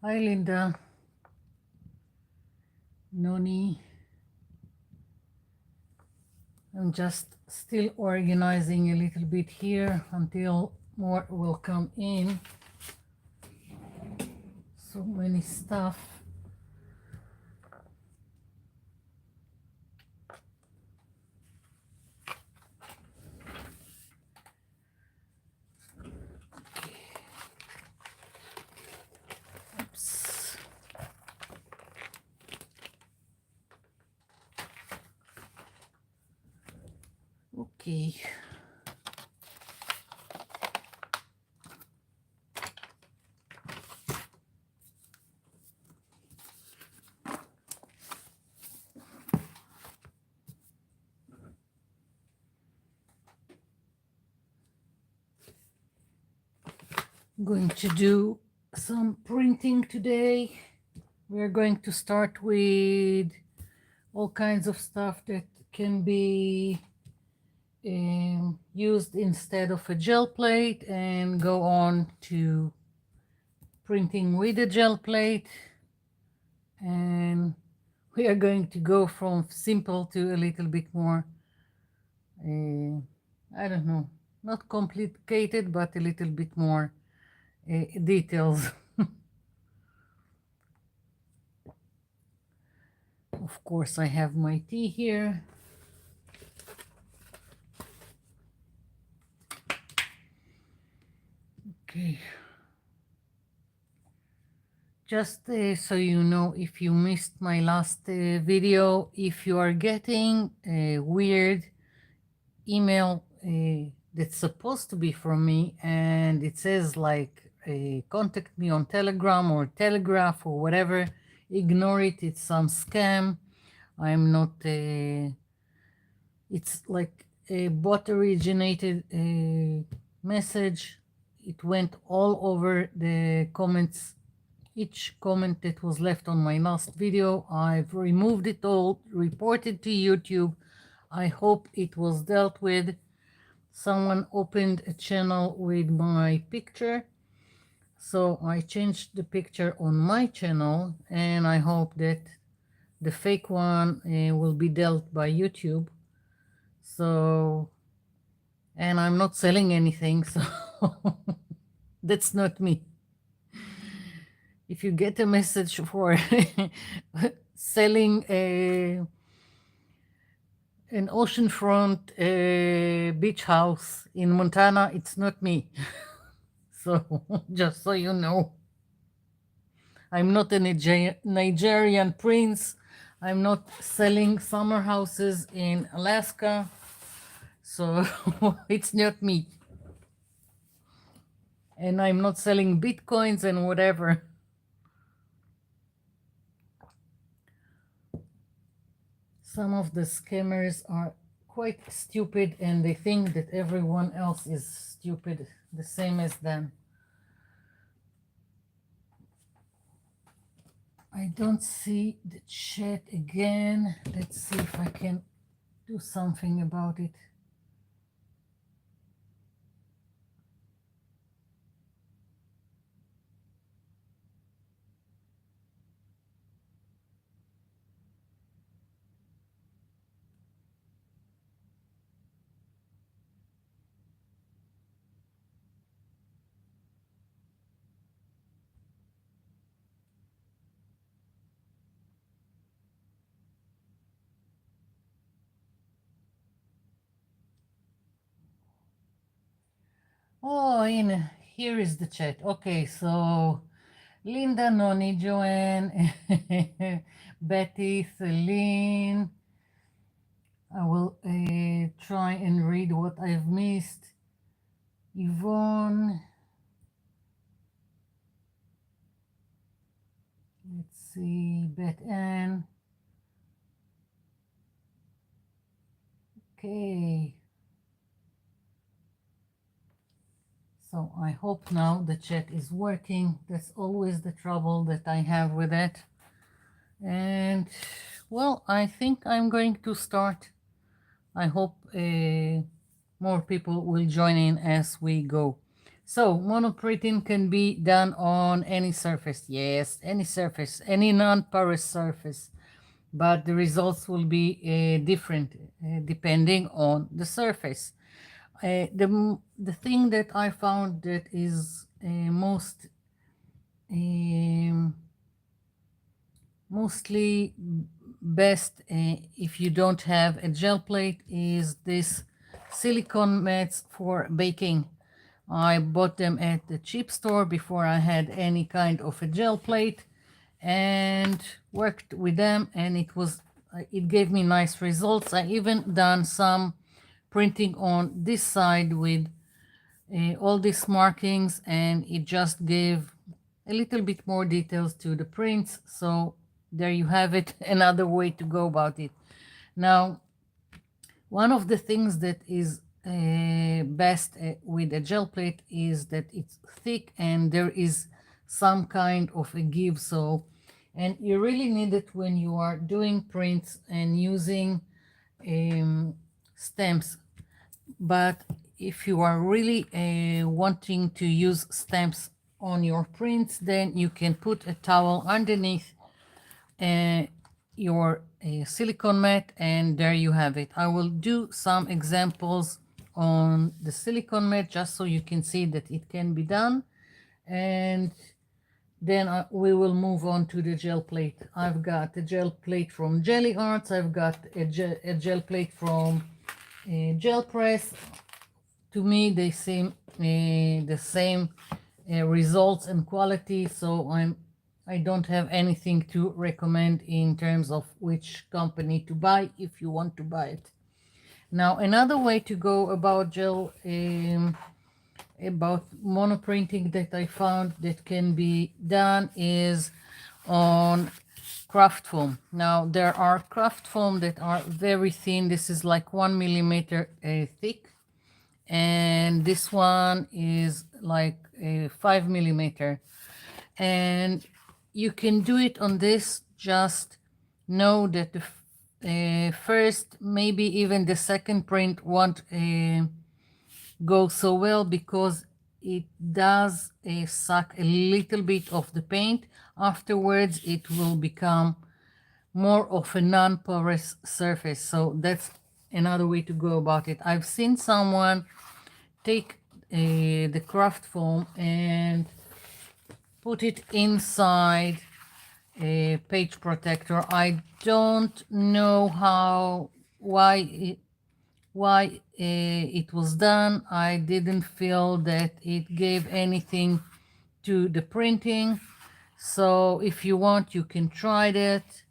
Hi Linda, Noni. I'm just still organizing a little bit here until more will come in. So many stuff. Oops. Okay. I'm going to do some printing today. We're going to start with all kinds of stuff that can be used instead of a gel plate and go on to printing with a gel plate, and we are going to go from simple to a little bit more I don't know, not complicated, but a little bit more details. Of course, I have my tea here. Okay. Just so you know, if you missed my last video, if you are getting a weird email that's supposed to be from me and it says like contact me on Telegram or Telegraph or whatever, ignore it. It's some scam. I'm not it's like a bot originated message. It went all over the comments. Each comment that was left on my last video, I've removed it all, reported to YouTube. I hope it was dealt with. Someone opened a channel with my picture, so I changed the picture on my channel, and I hope that the fake one will be dealt by YouTube. So, and I'm not selling anything, so that's not me. If you get a message for selling an oceanfront beach house in Montana, it's not me. So just so you know, I'm not a Nigerian prince. I'm not selling summer houses in Alaska. So it's not me. And I'm not selling Bitcoins and whatever. Some of the scammers are quite stupid and they think that everyone else is stupid, the same as them. I don't see the chat again. Let's see if I can do something about it. Oh, here is the chat. Okay, so Linda, Noni, Joanne, Betty, Celine. I will try and read what I've missed. Yvonne. Let's see, Beth Ann. Okay. So I hope now the chat is working. That's always the trouble that I have with it. And well, I think I'm going to start. I hope more people will join in as we go. So monoprinting can be done on any surface. Yes, any surface, any non-porous surface, but the results will be different depending on the surface. The thing that I found that is um, mostly best if you don't have a gel plate is this silicone mats for baking. I bought them at the cheap store before I had any kind of a gel plate and worked with them, and it gave me nice results. I even done some printing on this side with all these markings, and it just gave a little bit more details to the prints. So there you have it, another way to go about it. Now, one of the things that is best with a gel plate is that it's thick and there is some kind of a give. So, and you really need it when you are doing prints and using stamps. But if you are really wanting to use stamps on your prints, then you can put a towel underneath your silicone mat, and there you have it. I will do some examples on the silicone mat just so you can see that it can be done, and then we will move on to the gel plate. I've got a gel plate from Jelly Arts. I've got a gel plate from Gel Press. To me, they seem the same results and quality, so I don't have anything to recommend in terms of which company to buy if you want to buy it. Now, another way to go about about monoprinting that I found that can be done is on craft foam. Now, there are craft foam that are very thin. This is like 1 millimeter thick, and this one is like 5 millimeter, and you can do it on this. Just know that the first, maybe even the second print won't go so well because it does suck a little bit of the paint. Afterwards it will become more of a non-porous surface, so that's another way to go about it. I've seen someone take the craft foam and put it inside a page protector. I don't know why it was done. I didn't feel that it gave anything to the printing. So if you want, you can try that,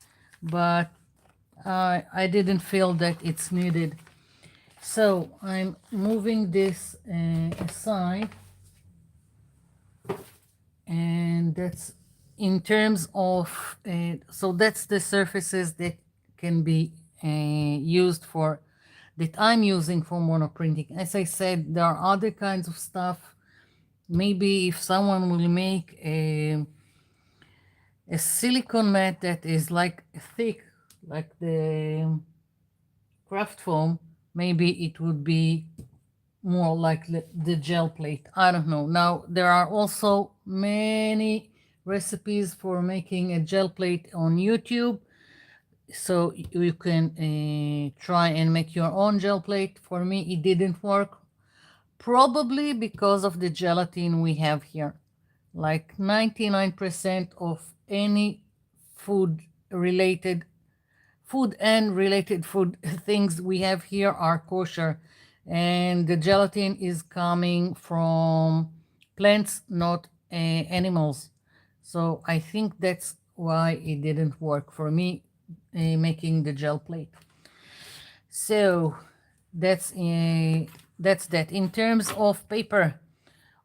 but I didn't feel that it's needed. So I'm moving this aside, and that's in terms of, so that's the surfaces that can be used for, that I'm using for monoprinting. As I said, there are other kinds of stuff. Maybe if someone will make a silicone mat that is like thick, like the craft foam, maybe it would be more like the gel plate. I don't know. Now, there are also many recipes for making a gel plate on YouTube, so you can try and make your own gel plate. For me, it didn't work, probably because of the gelatin we have here. Like 99% of any food and related food things we have here are kosher, and the gelatin is coming from plants, not animals. So I think that's why it didn't work for me making the gel plate. So that's that. In terms of paper,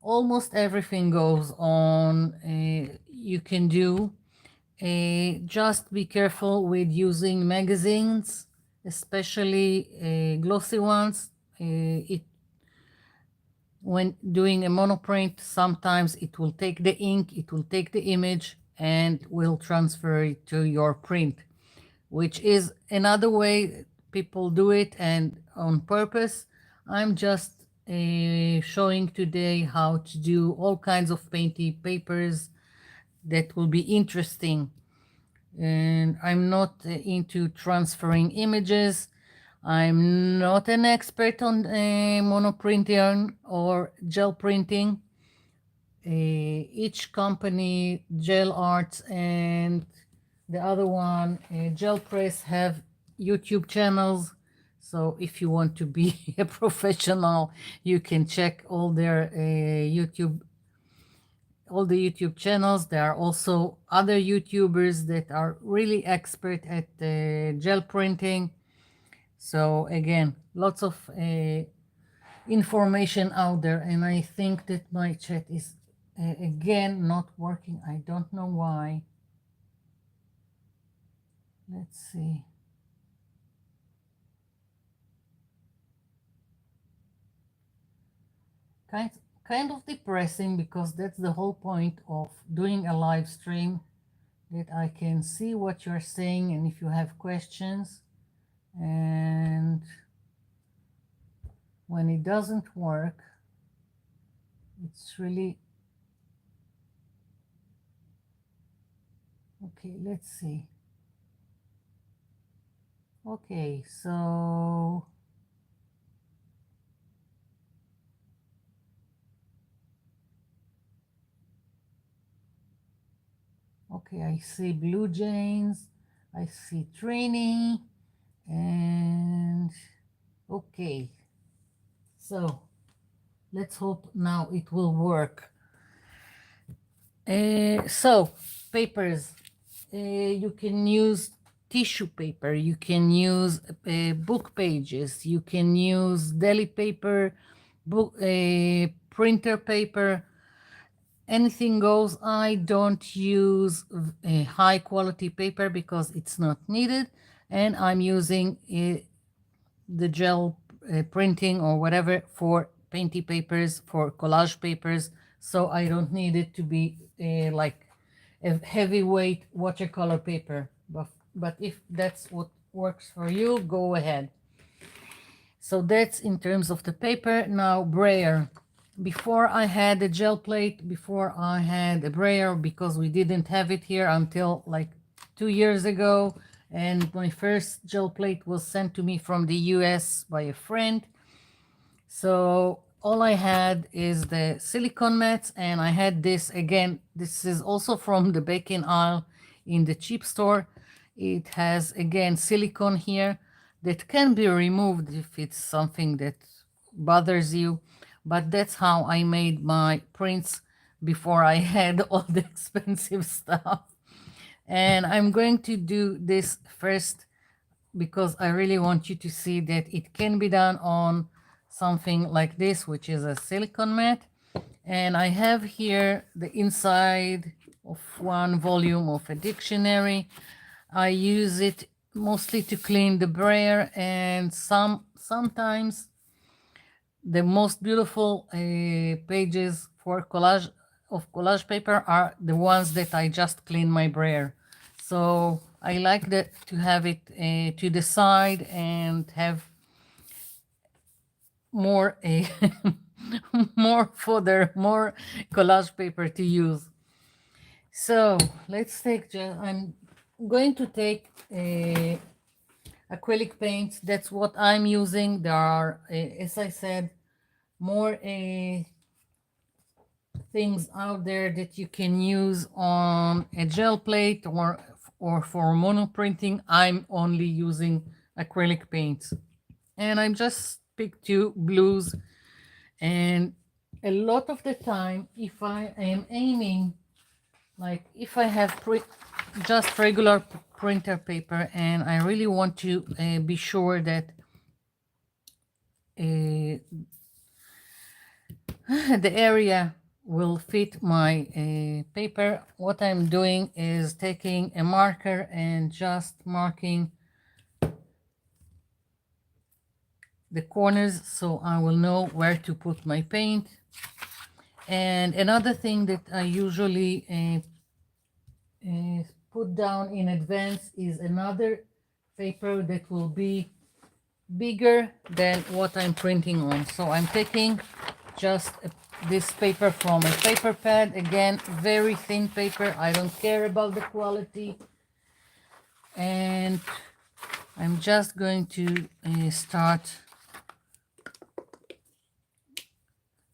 almost everything goes on. You can do. Just be careful with using magazines, especially glossy ones. When doing a monoprint, sometimes it will take the ink, it will take the image, and will transfer it to your print, which is another way people do it and on purpose. I'm just showing today how to do all kinds of painty papers that will be interesting. And I'm not into transferring images. I'm not an expert on monoprinting or gel printing. Each company, Gel Arts and the other one, Gel Press, have YouTube channels. So if you want to be a professional, you can check all their all the YouTube channels. There are also other YouTubers that are really expert at gel printing. So again, lots of information out there, and I think that my chat is again not working. I don't know why. Let's see. Kind of depressing, because that's the whole point of doing a live stream, that I can see what you're saying and if you have questions. And when it doesn't work, it's really okay. Let's see. Okay, so okay, I see Blue Jays, I see Trini, and okay, so let's hope now it will work. So papers, you can use tissue paper, you can use book pages, you can use deli paper, book printer paper, anything goes. I don't use a high quality paper because it's not needed, and I'm using the gel printing or whatever for painty papers, for collage papers, so I don't need it to be like a heavyweight watercolor paper. But if that's what works for you, go ahead. So that's in terms of the paper. Now brayer. Before I had a gel plate, before I had a brayer, because we didn't have it here until like 2 years ago, and my first gel plate was sent to me from the US by a friend. So all I had is the silicone mats, and I had this again. This is also from the baking aisle in the cheap store. It has again silicone here that can be removed if it's something that bothers you. But that's how I made my prints before I had all the expensive stuff. And I'm going to do this first because I really want you to see that it can be done on something like this, which is a silicone mat. And I have here the inside of one volume of a dictionary. I use it mostly to clean the brayer, and sometimes the most beautiful pages for collage paper are the ones that I just clean my brayer. So I like that to have it to the side and have more more fodder, more collage paper to use. So let's take. I'm going to take acrylic paints. That's what I'm using. There are, as I said, more things out there that you can use on a gel plate or for monoprinting. I'm only using acrylic paints, and I'm just picked two blues. And a lot of the time, if I am aiming, like if I have just regular printer paper and I really want to be sure that the area will fit my paper, what I'm doing is taking a marker and just marking the corners so I will know where to put my paint. And another thing that I usually put down in advance is another paper that will be bigger than what I'm printing on. So I'm taking just this paper from a paper pad. Again, very thin paper. I don't care about the quality. And I'm just going to start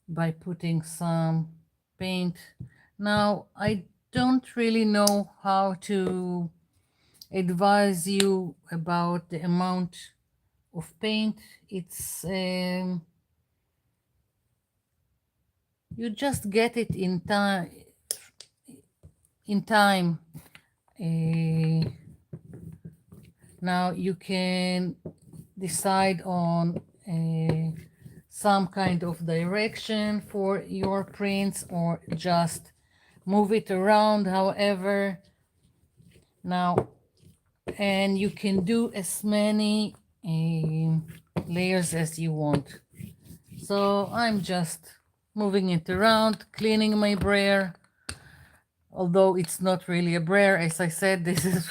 by putting some paint. Now, I don't really know how to advise you about the amount of paint. It's you just get it in time. Now you can decide on some kind of direction for your prints or just move it around however. Now, and you can do as many layers as you want. So I'm just moving it around, cleaning my brayer, although it's not really a brayer. As I said, this is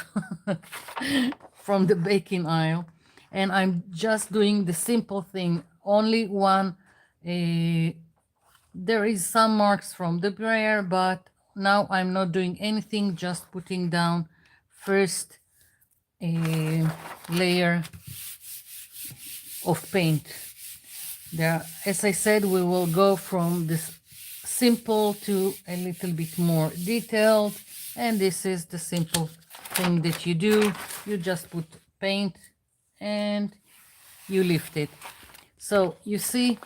from the baking aisle. And I'm just doing the simple thing. Only one, there is some marks from the brayer, but now I'm not doing anything, just putting down first a layer of paint. There, as I said, we will go from this simple to a little bit more detailed, and this is the simple thing that you do. You just put paint and you lift it. So you see,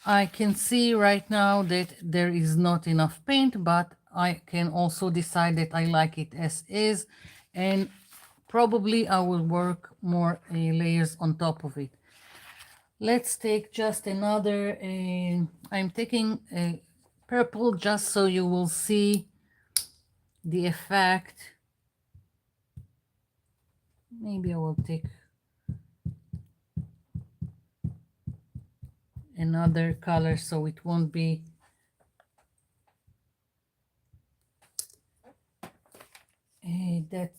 I can see right now that there is not enough paint, but I can also decide that I like it as is, and probably I will work more layers on top of it. Let's take just another, I'm taking a purple just so you will see the effect. Maybe I will take another color so it won't be that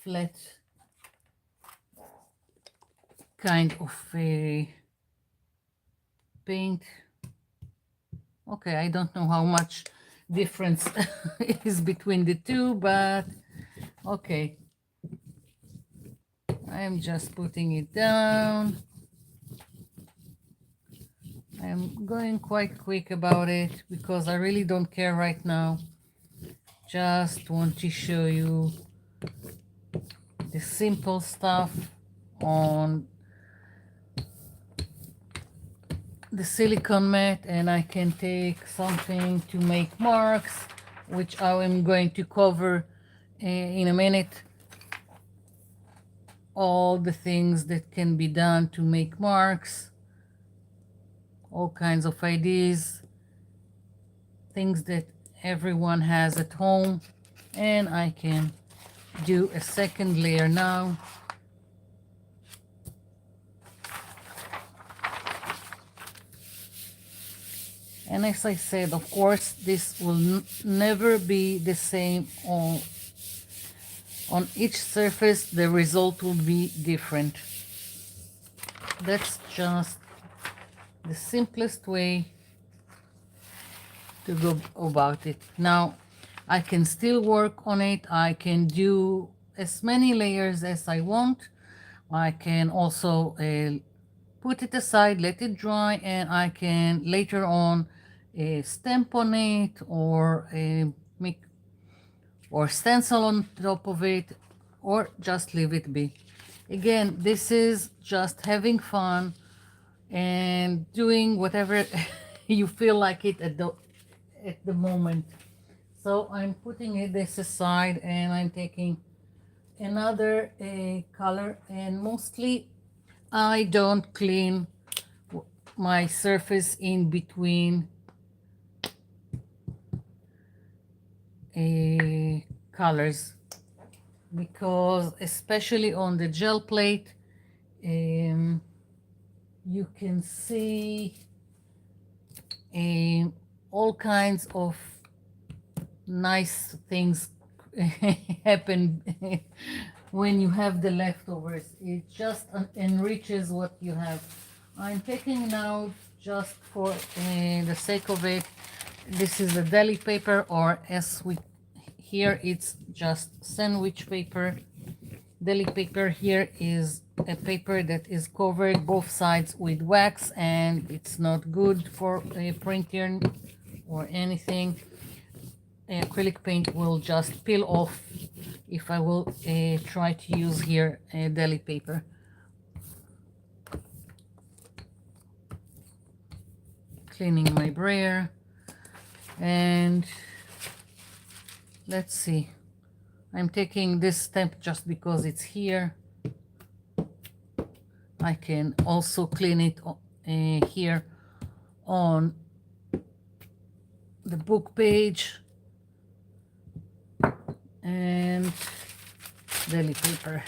flat kind of paint. Okay, I don't know how much difference is between the two, but okay. I'm just putting it down. I'm going quite quick about it because I really don't care right now. Just want to show you the simple stuff on the silicone mat, and I can take something to make marks, which I am going to cover in a minute. All the things that can be done to make marks, all kinds of ideas, things that everyone has at home. And I can do a second layer now. And as I said, of course, this will never be the same on each surface. The result will be different. That's just the simplest way to go about it. Now, I can still work on it. I can do as many layers as I want. I can also put it aside, let it dry, and I can later on stamp on it or make or stencil on top of it, or just leave it be. Again, this is just having fun and doing whatever you feel like it at the moment. So I'm putting this aside and I'm taking another color, and mostly I don't clean my surface in between colors, because especially on the gel plate you can see all kinds of nice things happen when you have the leftovers. It just enriches what you have. I'm taking now, just for the sake of it, this is a deli paper, or as we here it's just sandwich paper. Deli paper here is a paper that is covered both sides with wax, and it's not good for printing or anything. Acrylic paint will just peel off if I will try to use here deli paper. Cleaning my brayer, and let's see, I'm taking this stamp just because it's here. I can also clean it here on the book page, and deli paper.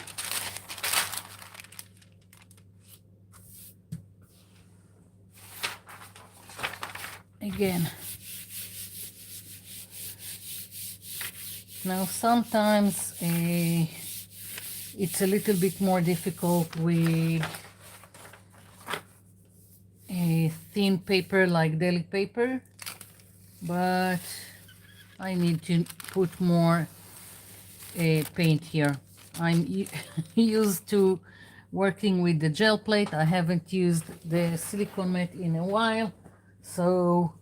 Again. Now sometimes it's a little bit more difficult with a thin paper like deli paper, but I need to put more paint here. I'm used to working with the gel plate. I haven't used the silicone mat in a while, so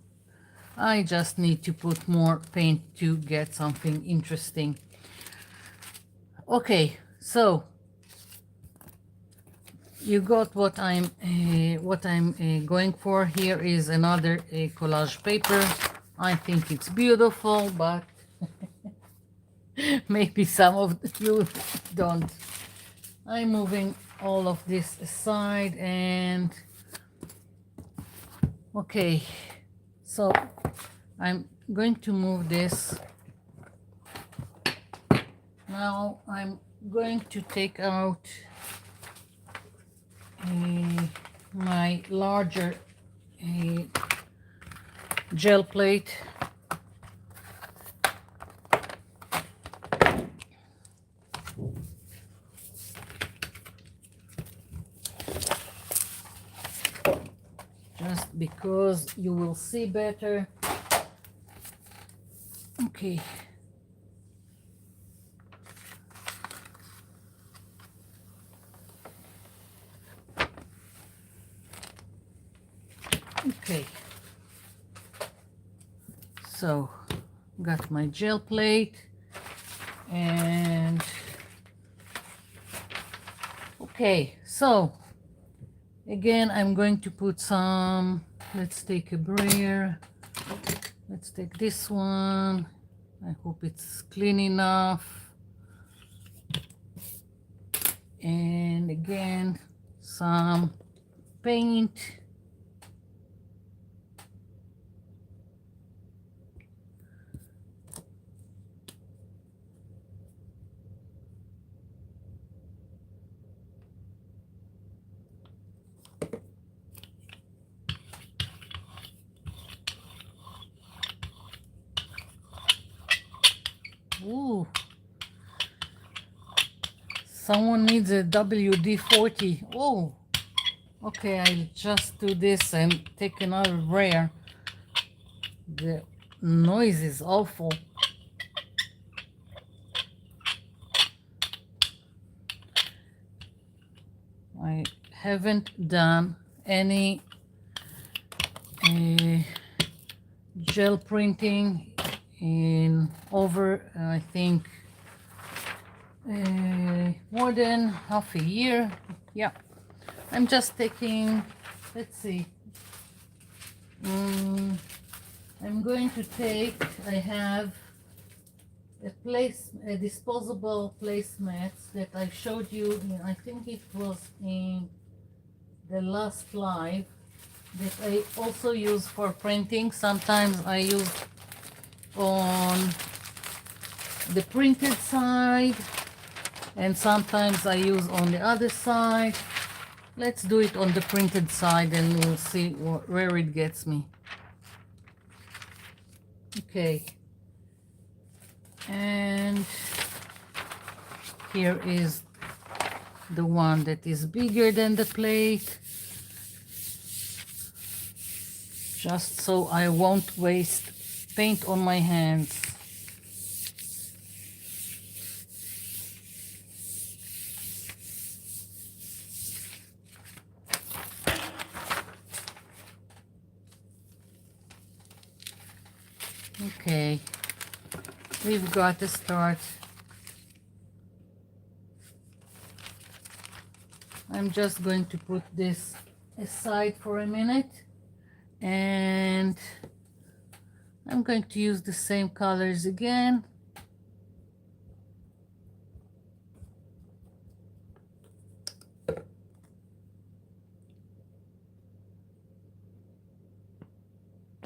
I just need to put more paint to get something interesting. Okay, so you got what I'm going for. Here is another collage paper. I think it's beautiful, but maybe some of you don't. I'm moving all of this aside, and okay, so I'm going to move this. Now I'm going to take out my larger gel plate. Just because you will see better. Okay. Okay. So, got my gel plate, and okay, so again I'm going to put some, let's take a brayer, let's take this one. I hope it's clean enough, and again some paint. Ooh, someone needs a WD-40. Oh, okay, I'll just do this and take another brayer. The noise is awful. I haven't done any gel printing in over, I think, more than half a year. Yeah, I'm just taking, let's see, I'm going to take, I have a disposable placemats that I showed you, I think it was in the last live, that I also use for printing. Sometimes I use on the printed side, and sometimes I use on the other side. Let's do it on the printed side and we'll see where it gets me. Okay, and Here is the one that is bigger than the plate, just so I won't waste paint on my hands. Okay, we've got to start. I'm just going to put this aside for a minute, and I'm going to use the same colors again.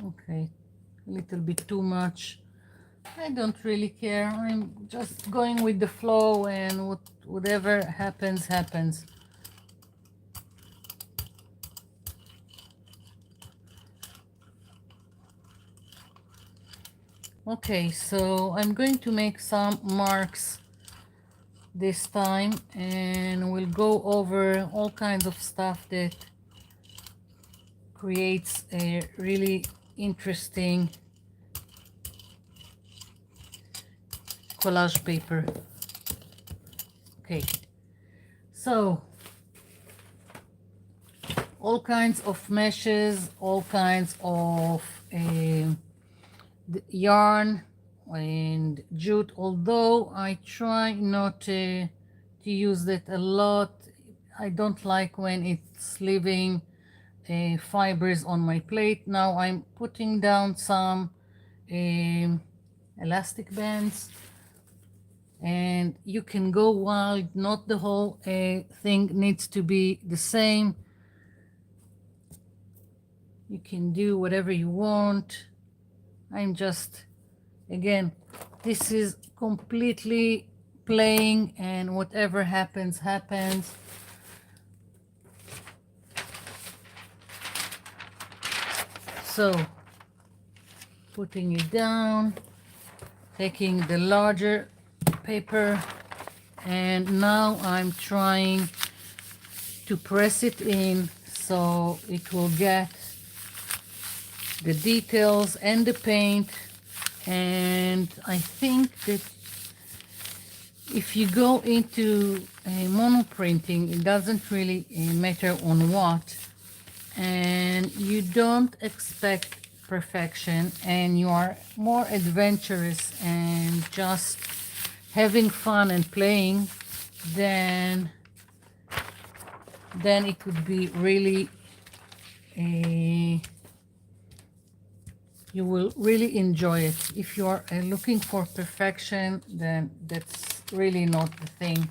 Okay, a little bit too much. I don't really care. I'm just going with the flow, and whatever happens, happens. Okay, so I'm going to make some marks this time, and we'll go over all kinds of stuff that creates a really interesting collage paper. Okay, so all kinds of meshes, all kinds of yarn and jute, although I try not to use that a lot. I don't like when it's leaving fibers on my plate. Now I'm putting down some elastic bands, and you can go wild. Not the whole thing needs to be the same. You can do whatever you want. I'm just, again, this is completely playing, and whatever happens, happens. So, putting it down, taking the larger paper, and now I'm trying to press it in so it will get the details and the paint. And I think that if you go into monoprinting, it doesn't really matter on what, and you don't expect perfection, and you are more adventurous and just having fun and playing, then it would be really you will really enjoy it. If you are looking for perfection, then that's really not the thing.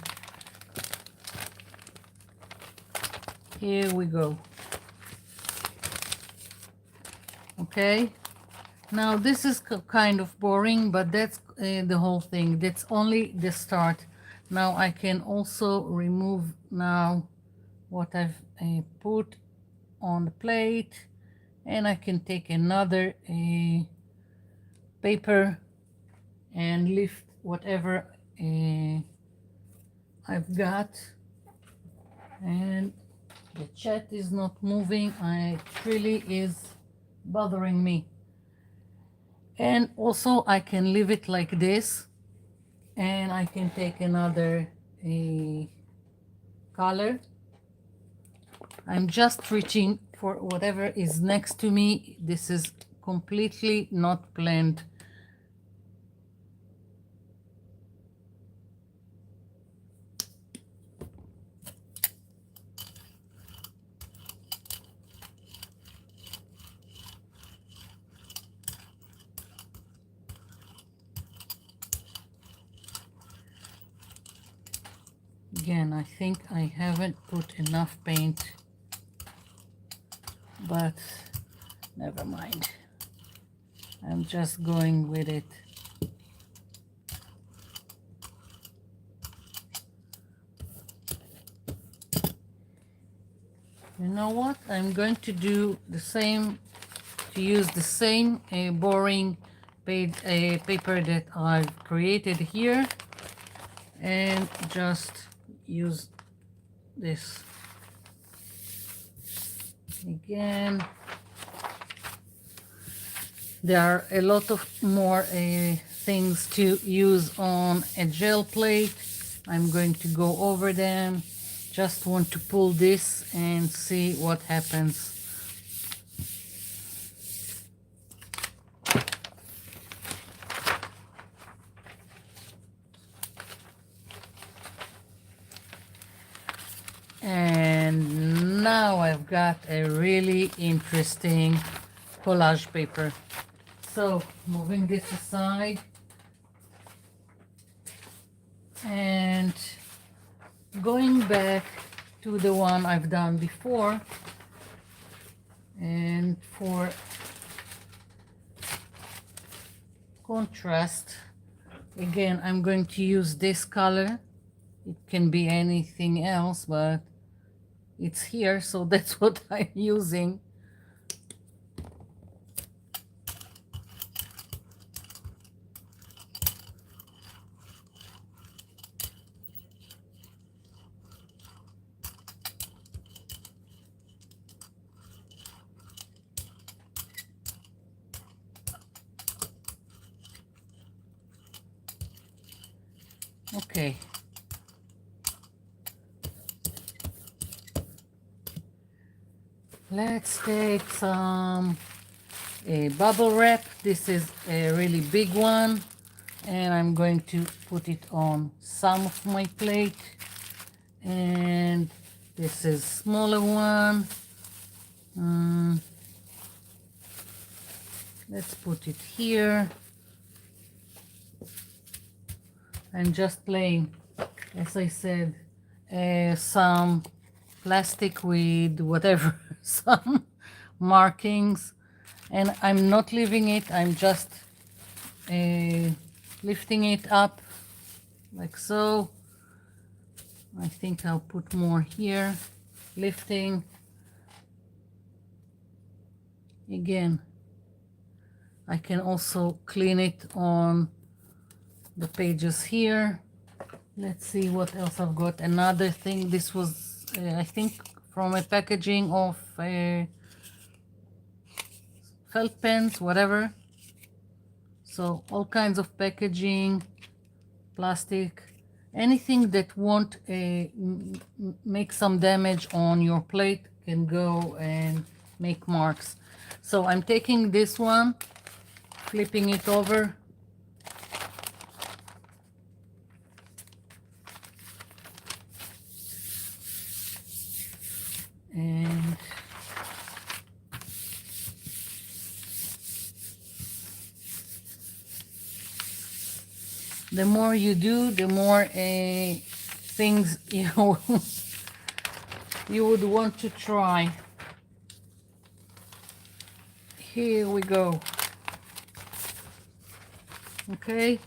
Here we go. Okay, now this is kind of boring, but that's the whole thing. That's only the start. Now I can also remove now what I've put on the plate, and I can take another paper and lift whatever I've got. And the chat is not moving. It really is bothering me. And also I can leave it like this, and I can take another color. I'm just reaching for whatever is next to me. This is completely not planned. Again, I think I haven't put enough paint, but never mind. I'm just going with it. You know what? I'm going to do the same, to use the same boring paper that I've created here. and just use this again. There are a lot of more things to use on a gel plate. I'm going to go over them. Just want to pull this and see what happens. And now I've got a really interesting collage paper. So moving this aside and going back to the one I've done before, and for contrast, again, I'm going to use this color. It can be anything else, but it's here, so that's what I'm using. Okay. Let's take some bubble wrap. This is a really big one, and I'm going to put it on some of my plate. And this is smaller one. Let's put it here. I'm just playing, as I said, some plastic with whatever, some markings, and I'm not leaving it, I'm just lifting it up like so. I think I'll put more here, lifting. Again, I can also clean it on the pages here. Let's see what else I've got. Another thing, this was I think from a packaging of felt pens, whatever. So all kinds of packaging, plastic, anything that won't make some damage on your plate can go and make marks. So I'm taking this one, flipping it over, and the more you do, the more things you would want to try. Here we go. Okay,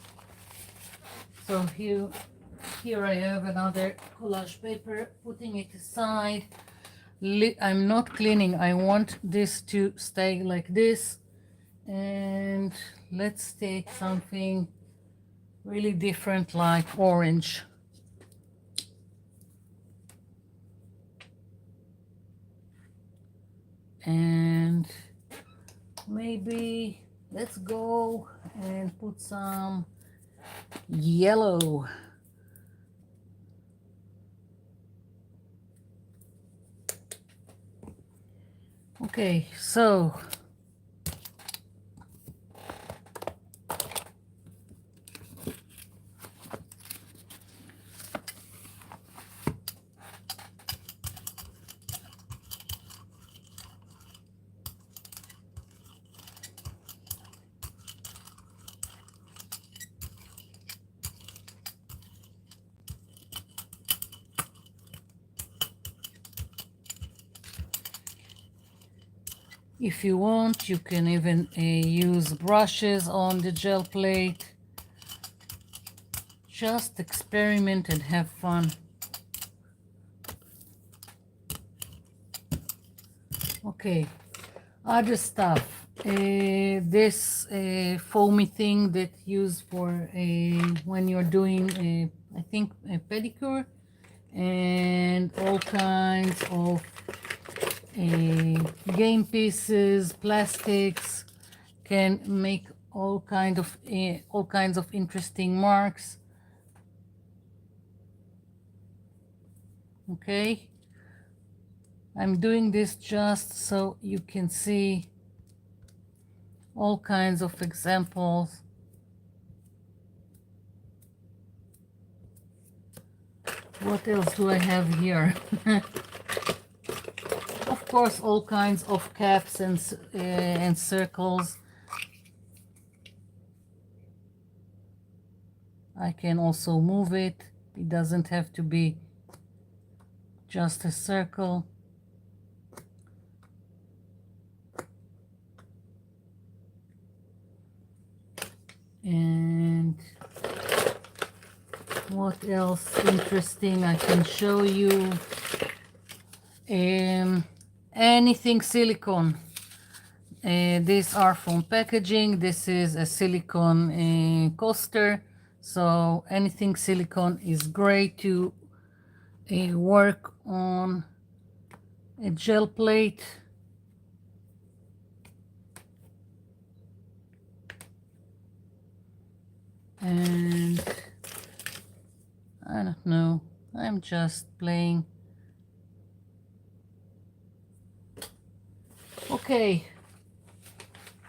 so here I have another collage paper, putting it aside. I'm not cleaning, I want this to stay like this. And let's take something really different like orange. And maybe let's go and put some yellow. Okay, so if you want, you can even use brushes on the gel plate. Just experiment and have fun. Okay, other stuff. This foamy thing that used for when you're doing I think a pedicure, and all kinds of game pieces, plastics, can make all kinds of interesting marks. Okay, I'm doing this just so you can see all kinds of examples. What else do I have here? Of course, all kinds of caps and circles. I can also move it. It doesn't have to be just a circle. And what else interesting I can show you? Anything silicone. These are from packaging. This is a silicone coaster. So anything silicone is great to work on a gel plate. And I don't know, I'm just playing. Okay,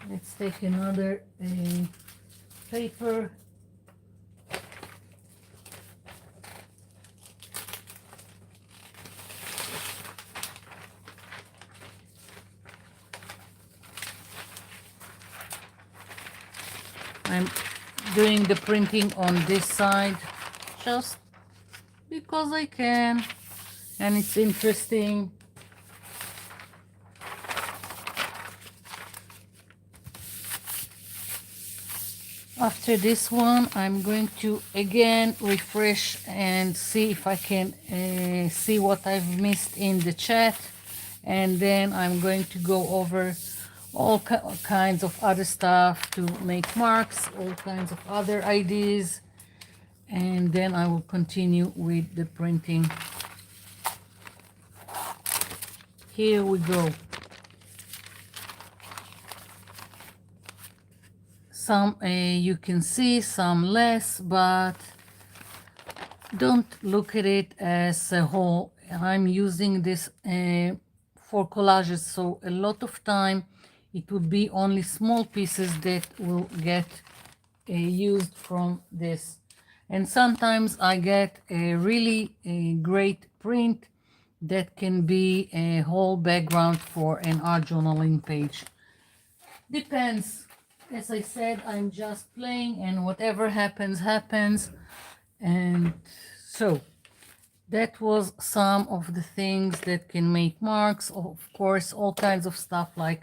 let's take another paper. I'm doing the printing on this side just because I can, and it's interesting. After this one, I'm going to again refresh and see if I can see what I've missed in the chat, and then I'm going to go over all kinds of other stuff to make marks, all kinds of other ideas, and then I will continue with the printing. Here we go. Some you can see, some less, but don't look at it as a whole. I'm using this for collages, so a lot of time it would be only small pieces that will get used from this. And sometimes I get a really great print that can be a whole background for an art journaling page. Depends. As I said, I'm just playing, and whatever happens, happens. And so that was some of the things that can make marks. Of course, all kinds of stuff like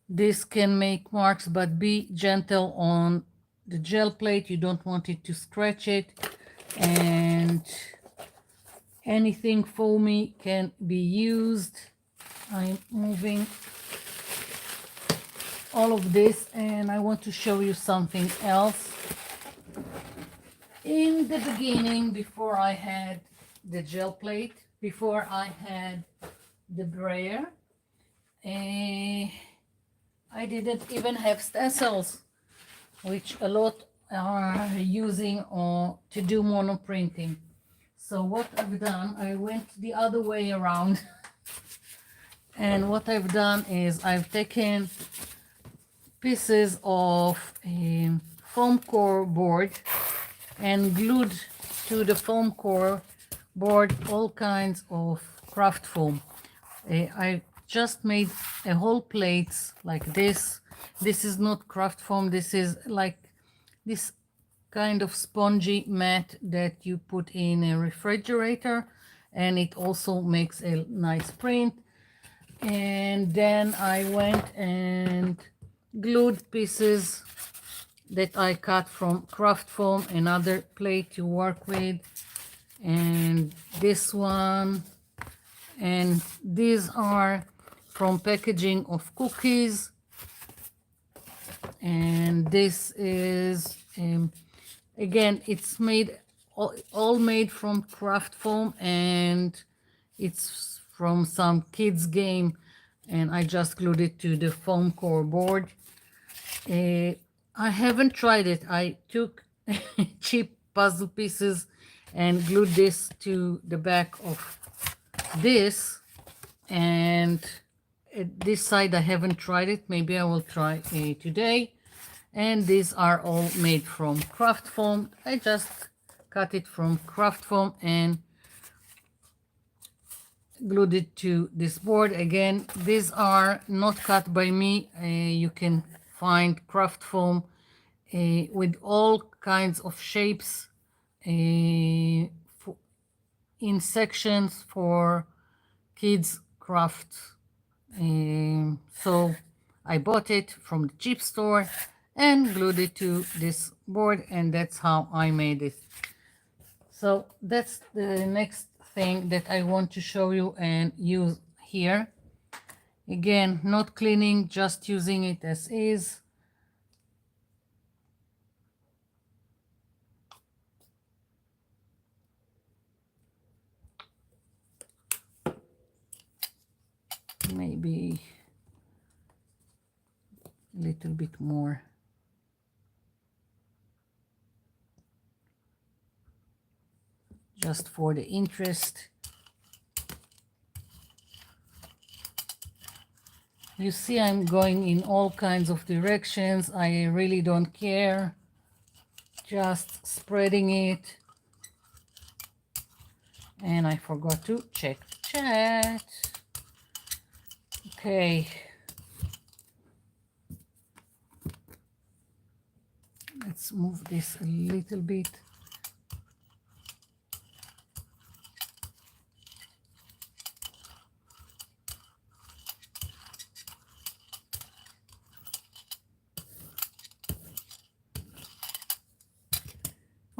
this can make marks, but be gentle on the gel plate. You don't want it to scratch it. And anything foamy can be used. I'm moving all of this, and I want to show you something else. In the beginning, before I had the gel plate, before I had the brayer, I didn't even have stencils, which a lot are using to do monoprinting. So what I've done, I went the other way around. And what I've done is I've taken pieces of a foam core board and glued to the foam core board all kinds of craft foam. I just made a whole plates like this. This is not craft foam. This is like this kind of spongy mat that you put in a refrigerator, and it also makes a nice print. And then I went and glued pieces that I cut from craft foam, another plate to work with, and this one, and these are from packaging of cookies, and this is Again, it's made all made from craft foam, and it's from some kids game, and I just glued it to the foam core board. I haven't tried it. I took cheap puzzle pieces and glued this to the back of this, and this side I haven't tried it. Maybe I will try today. And these are all made from craft foam. I just cut it from craft foam and glued it to this board. Again, these are not cut by me. You can find craft foam with all kinds of shapes in sections for kids craft. So I bought it from the cheap store and glued it to this board, and that's how I made it. So that's the next thing that I want to show you and use here. Again, not cleaning, just using it as is. Maybe a little bit more. Just for the interest. You see, I'm going in all kinds of directions. I really don't care. Just spreading it. And I forgot to check the chat. Okay. Let's move this a little bit.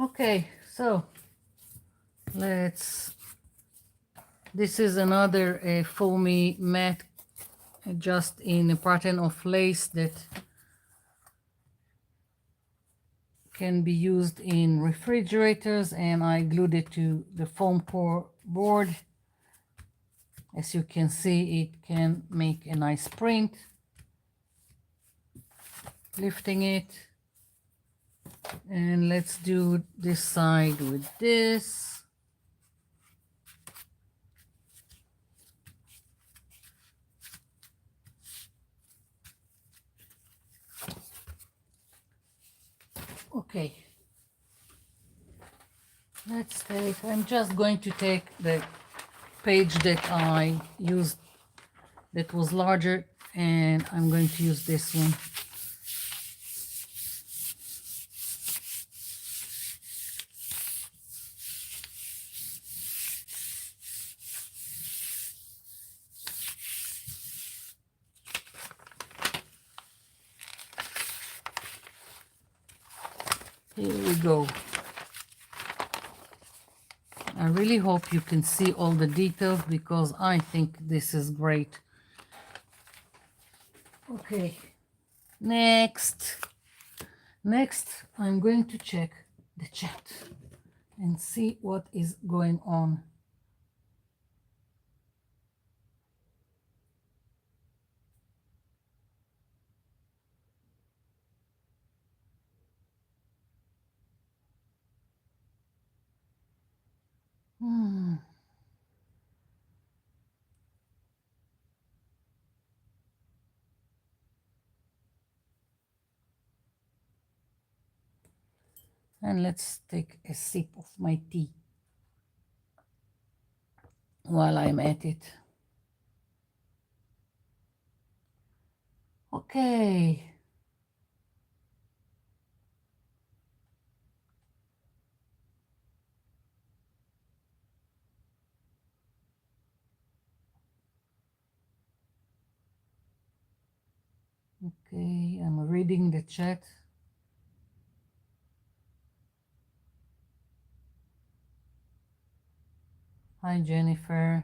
Okay, so this is another foamy mat, just in a pattern of lace that can be used in refrigerators, and I glued it to the foam core board. As you can see, it can make a nice print. Lifting it, and let's do this side with this. Okay, let's take, I'm just going to take the page that I used that was larger, and I'm going to use this one. Here we go. I really hope you can see all the details, because I think this is great. Okay, next I'm going to check the chat and see what is going on. And let's take a sip of my tea while I'm at it. Okay. Okay, I'm reading the chat. Hi, Jennifer.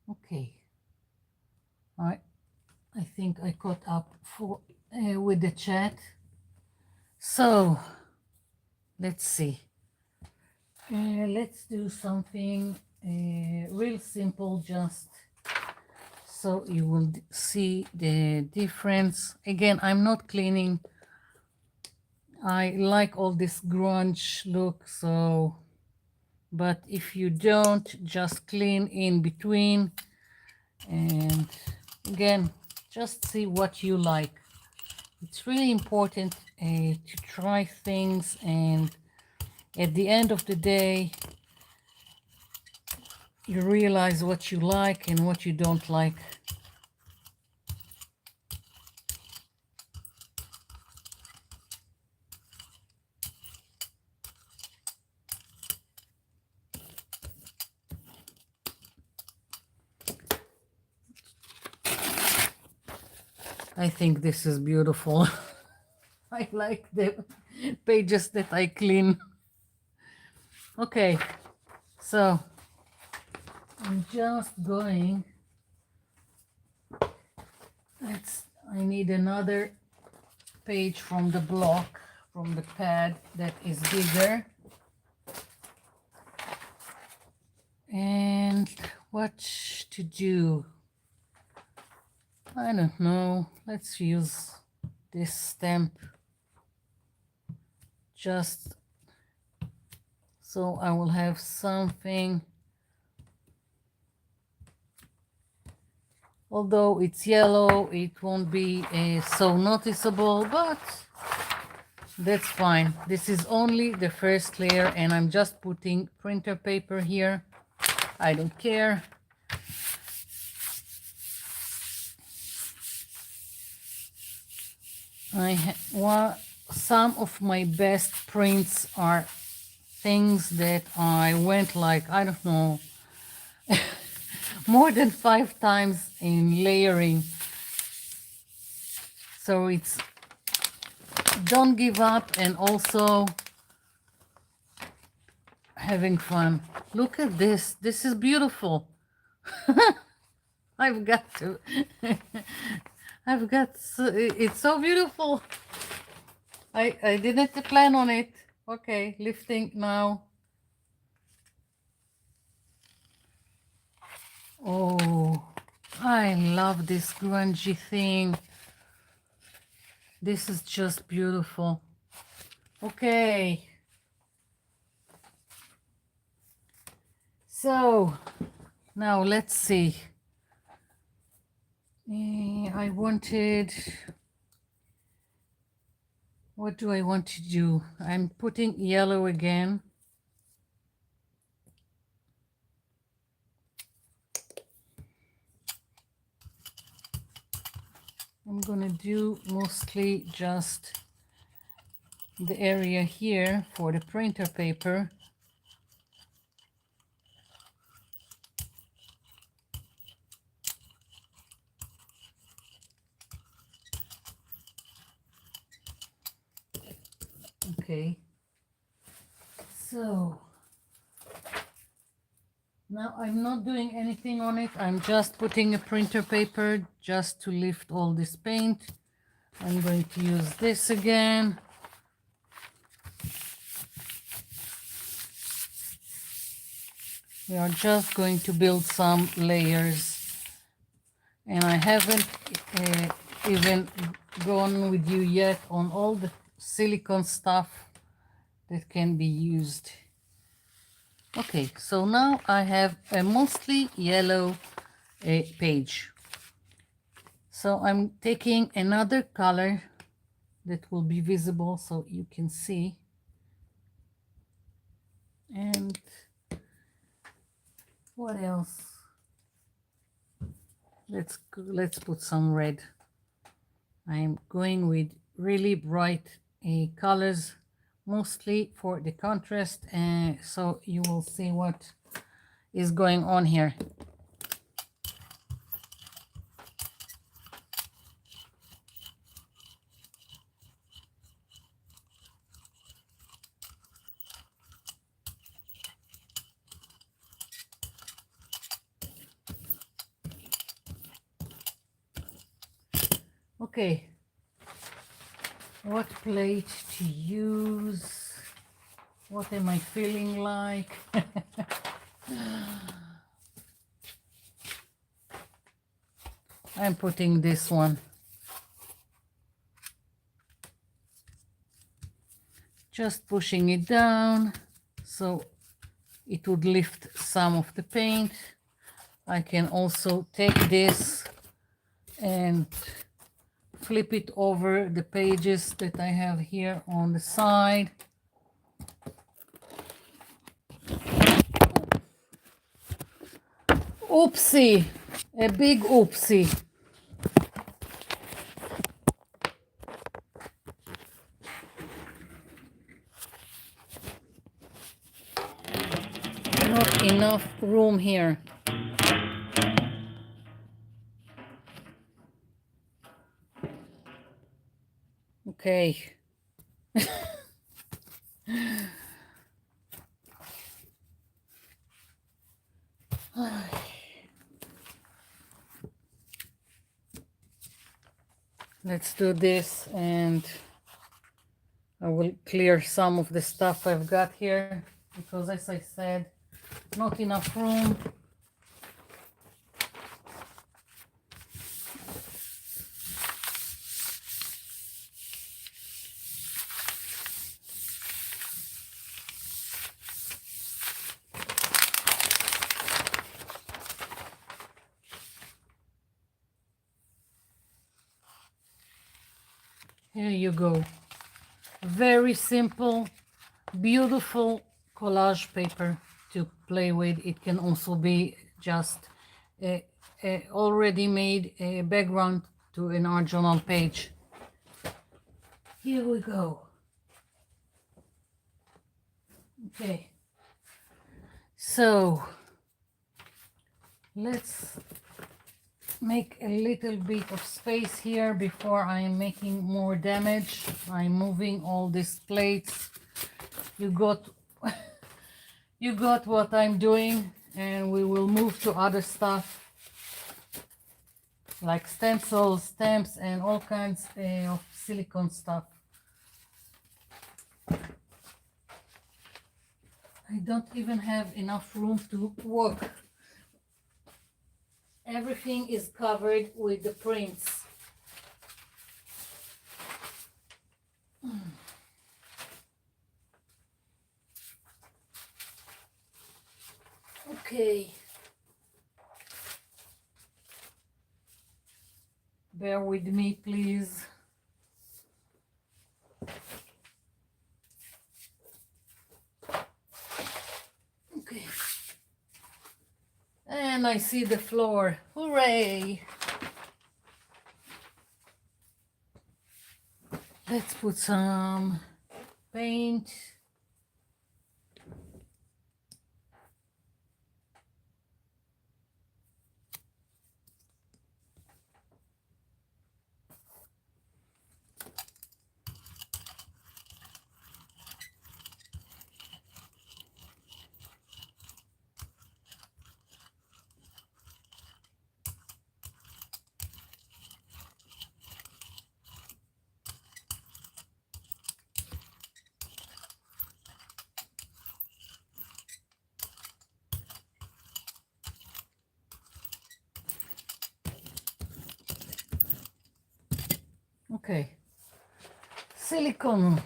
Okay. I think I caught up with the chat. So let's see. Let's do something real simple, just so you will see the difference. Again, I'm not cleaning. I like all this grunge look, so, but if you don't, just clean in between. And again, just see what you like. It's really important to try things, and at the end of the day, you realize what you like and what you don't like. I think this is beautiful. I like the pages that I clean. Okay, so I'm just going. I need another page from the block, from the pad that is bigger. And what to do? I don't know. Let's use this stamp just so I will have something. Although it's yellow, it won't be so noticeable, but that's fine. This is only the first layer, and I'm just putting printer paper here. I don't care. Some of my best prints are things that I went like, I don't know, more than 5 times in layering. So it's, don't give up, and also having fun. Look at this. This is beautiful. I've got to. It's so beautiful. I didn't plan on it. Okay, lifting now. Oh, I love this grungy thing. This is just beautiful. Okay. So, now let's see. I wanted... What do I want to do? I'm putting yellow again. I'm gonna do mostly just the area here for the printer paper. Okay, so now I'm not doing anything on it. I'm just putting a printer paper just to lift all this paint. I'm going to use this again. We are just going to build some layers, and I haven't even gone with you yet on all the silicone stuff that can be used. Okay, so now I have a mostly yellow page. So I'm taking another color that will be visible so you can see. And what else? Let's put some red. I'm going with really bright colors, mostly for the contrast, so you will see what is going on here. Okay, what plate to use? What am I feeling like? I'm putting this one. Just pushing it down so it would lift some of the paint. I can also take this and flip it over the pages that I have here on the side. Oopsie, a big oopsie. Not enough room here. Okay. Let's do this, and I will clear some of the stuff I've got here because, as I said, not enough room. Here you go. Very simple, beautiful collage paper to play with. It can also be just a already made background to an art journal page. Here we go. Okay, so let's make a little bit of space here before I'm making more damage. I'm moving all these plates. You got you got what I'm doing, and we will move to other stuff like stencils, stamps, and all kinds of silicone stuff. I don't even have enough room to walk. Everything is covered with the prints. Okay. Bear with me, please. Okay. And I see the floor. Hooray! Let's put some paint. Okay, silicone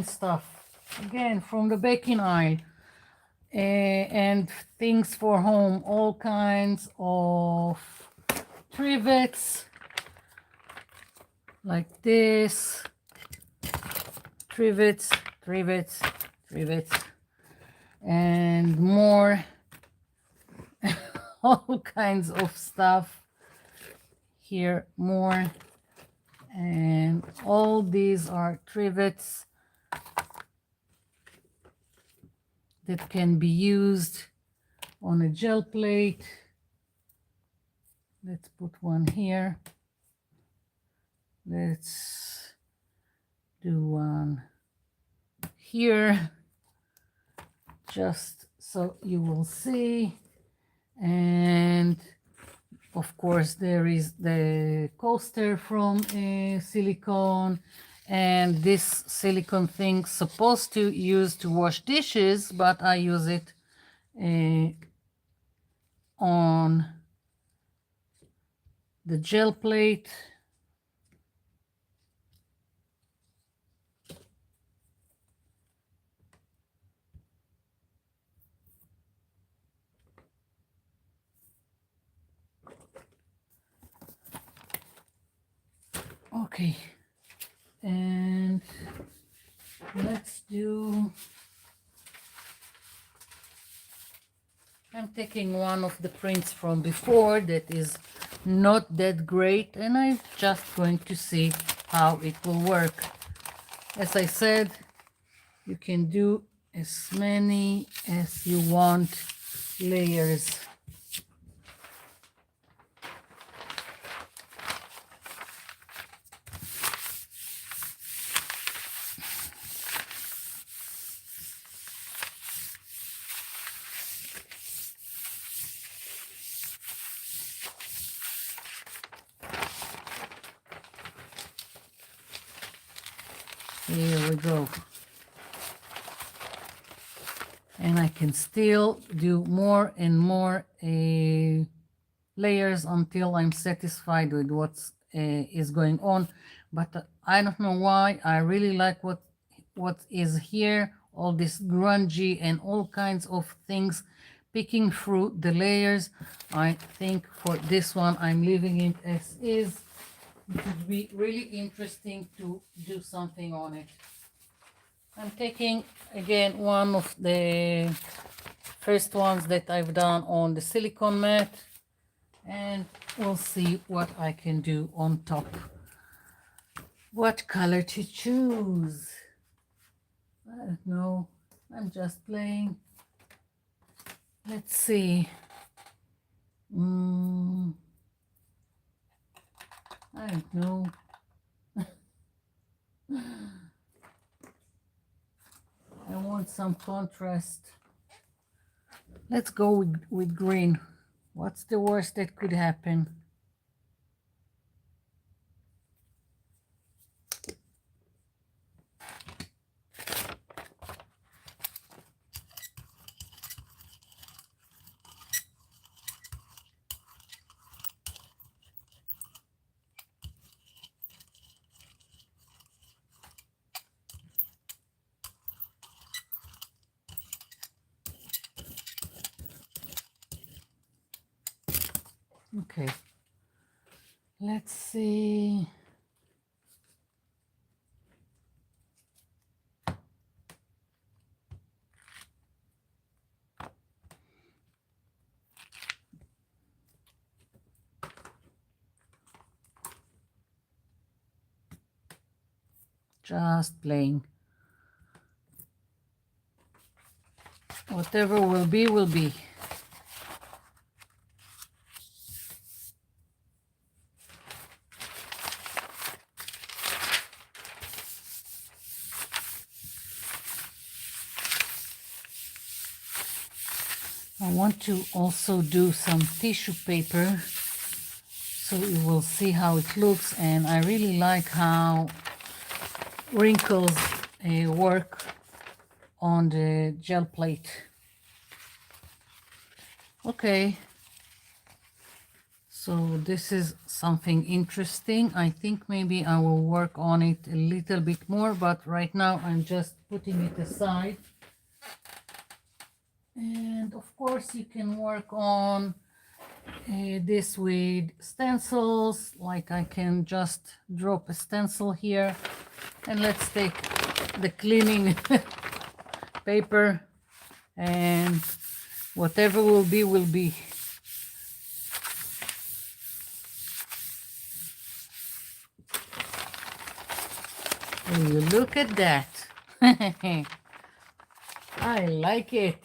stuff, again from the baking aisle, and things for home, all kinds of trivets like this, trivets, and more, all kinds of stuff here, more. And all these are trivets that can be used on a gel plate. Let's put one here. Let's do one here, just so you will see. And Of course, there is the coaster from Silicone, and this silicone thing supposed to use to wash dishes, but I use it on the gel plate. Okay, and let's do, I'm taking one of the prints from before that is not that great, and I'm just going to see how it will work. As I said, you can do as many as you want layers. Here we go. And I can still do more and more layers until I'm satisfied with what's is going on. But I don't know why. I really like what is here. All this grungy and all kinds of things picking through the layers. I think for this one I'm leaving it as is. It would be really interesting to do something on it. I'm taking again one of the first ones that I've done on the silicone mat, and we'll see what I can do on top. What color to choose? I don't know. I'm just playing. Let's see. I don't know. I want some contrast. Let's go with green. What's the worst that could happen? Okay, let's see. Just playing. Whatever will be, will be. I want to also do some tissue paper so you will see how it looks, and I really like how wrinkles work on the gel plate. Okay, so this is something interesting. I think maybe I will work on it a little bit more, but right now I'm just putting it aside. And of course you can work on this with stencils, like I can just drop a stencil here, and let's take the cleaning paper, and whatever will be, will be. Will you look at that? I like it.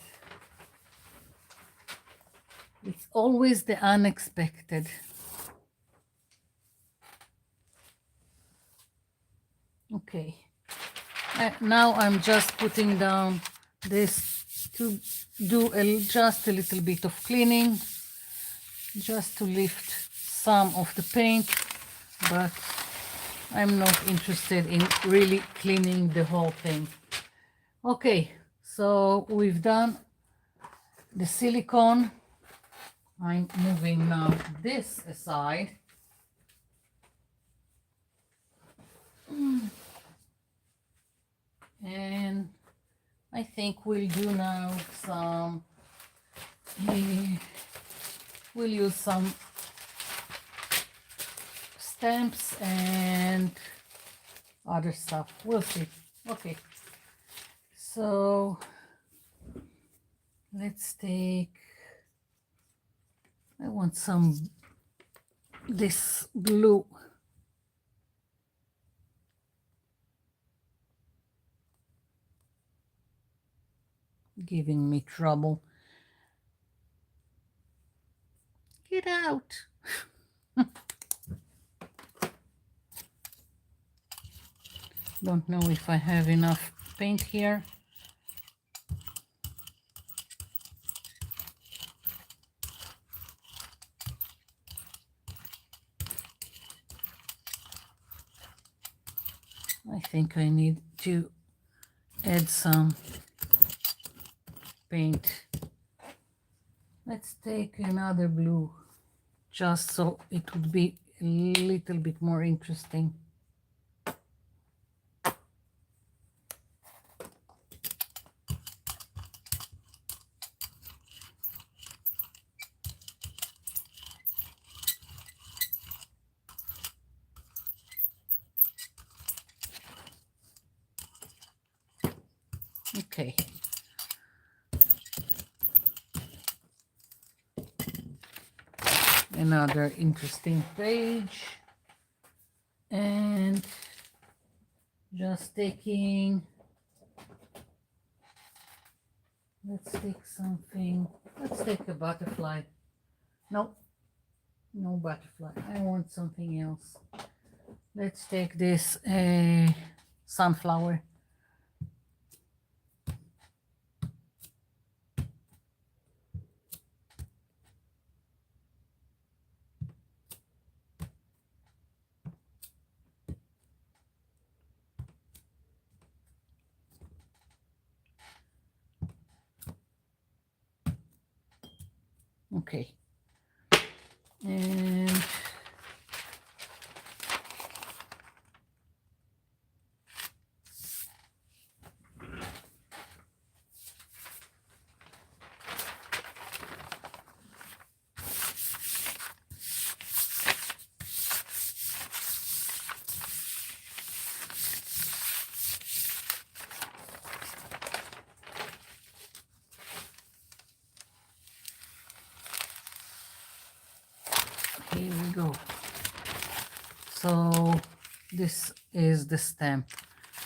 It's always the unexpected. Okay. Now I'm just putting down this to do just a little bit of cleaning. just to lift some of the paint, but I'm not interested in really cleaning the whole thing. Okay, so we've done the silicone. I'm moving now this aside. And I think we'll do now some, we'll use some stamps and other stuff. We'll see. Okay, so let's take, I want some, this blue. Giving me trouble. Get out. Don't know if I have enough paint here. I think I need to add some paint. Let's take another blue, just so it would be a little bit more interesting. Okay. Another interesting page, and just taking, let's take something, let's take a butterfly. No, no butterfly, I want something else. Let's take this sunflower. Okay, and here we go. So this is the stamp,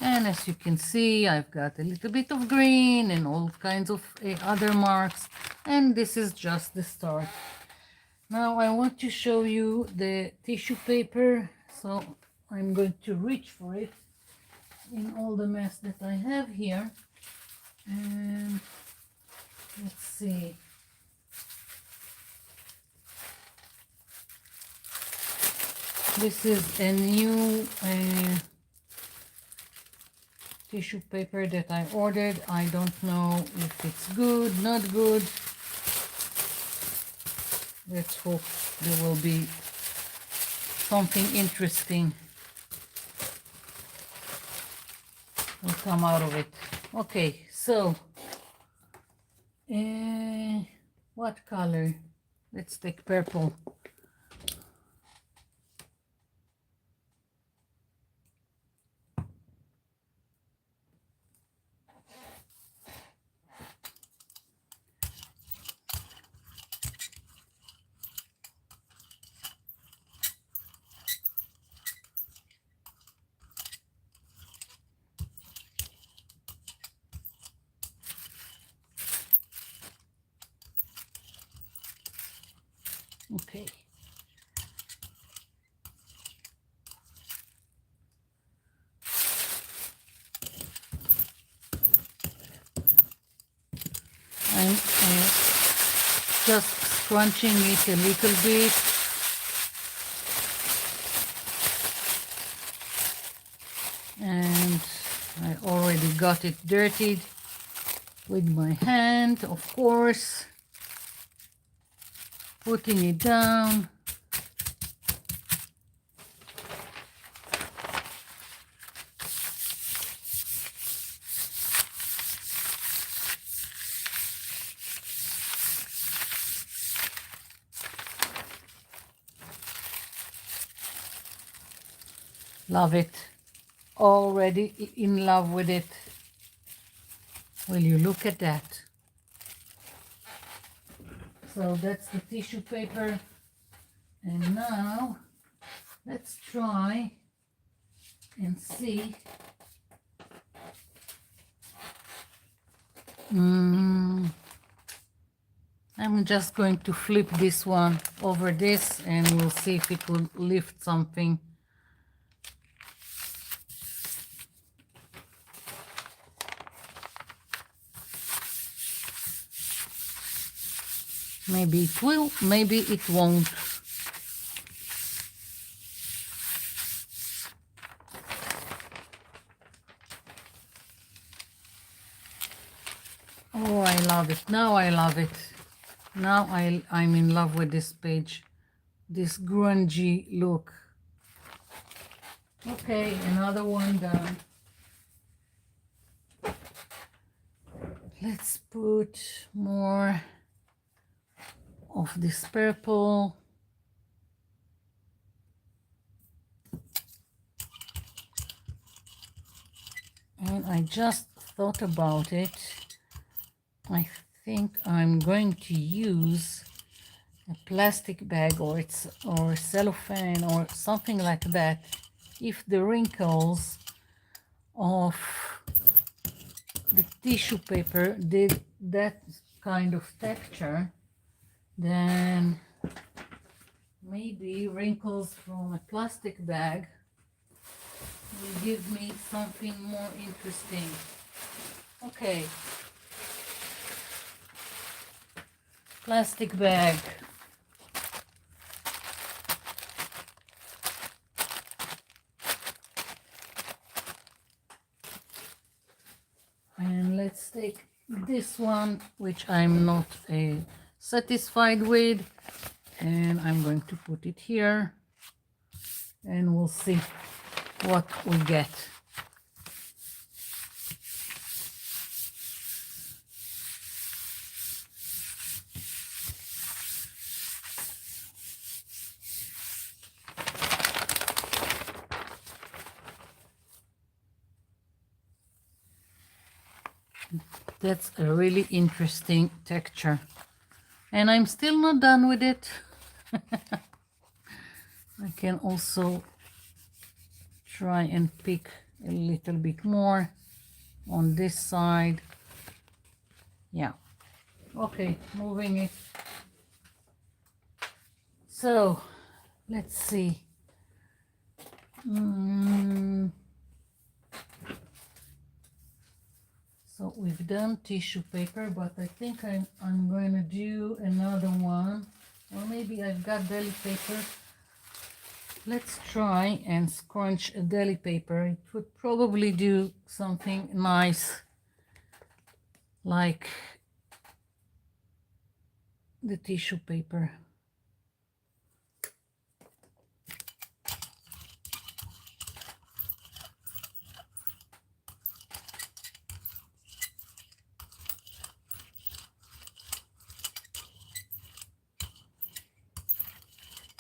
and as you can see, I've got a little bit of green and all kinds of other marks, and this is just the start. Now I want to show you the tissue paper, so I'm going to reach for it in all the mess that I have here, and let's see. This is a new tissue paper that I ordered. I don't know if it's good, not good. Let's hope there will be something interesting will come out of it. Okay, so what color? Let's take purple. Okay. I'm just scrunching it a little bit. And I already got it dirtied with my hand, of course. Putting it down. Love it. Already in love with it. Will you look at that? So that's the tissue paper. And now let's try and see. I'm just going to flip this one over this and we'll see if it will lift something. Maybe it will, maybe it won't. Oh, I love it. Now I love it. Now I'm in love with this page. This grungy look. Okay, another one done. Let's put more of this purple. And I just thought about it. I think I'm going to use a plastic bag or cellophane or something like that. If the wrinkles of the tissue paper did that kind of texture, then maybe wrinkles from a plastic bag will give me something more interesting. Okay. Plastic bag. And let's take this one, which I'm not satisfied with, and I'm going to put it here and we'll see what we get. That's a really interesting texture. And I'm still not done with it. I can also try and pick a little bit more on this side. Yeah. Okay, moving it. So, let's see. So we've done tissue paper, but I think I'm going to do another one. Or maybe I've got deli paper. Let's try and scrunch a deli paper. It would probably do something nice like the tissue paper.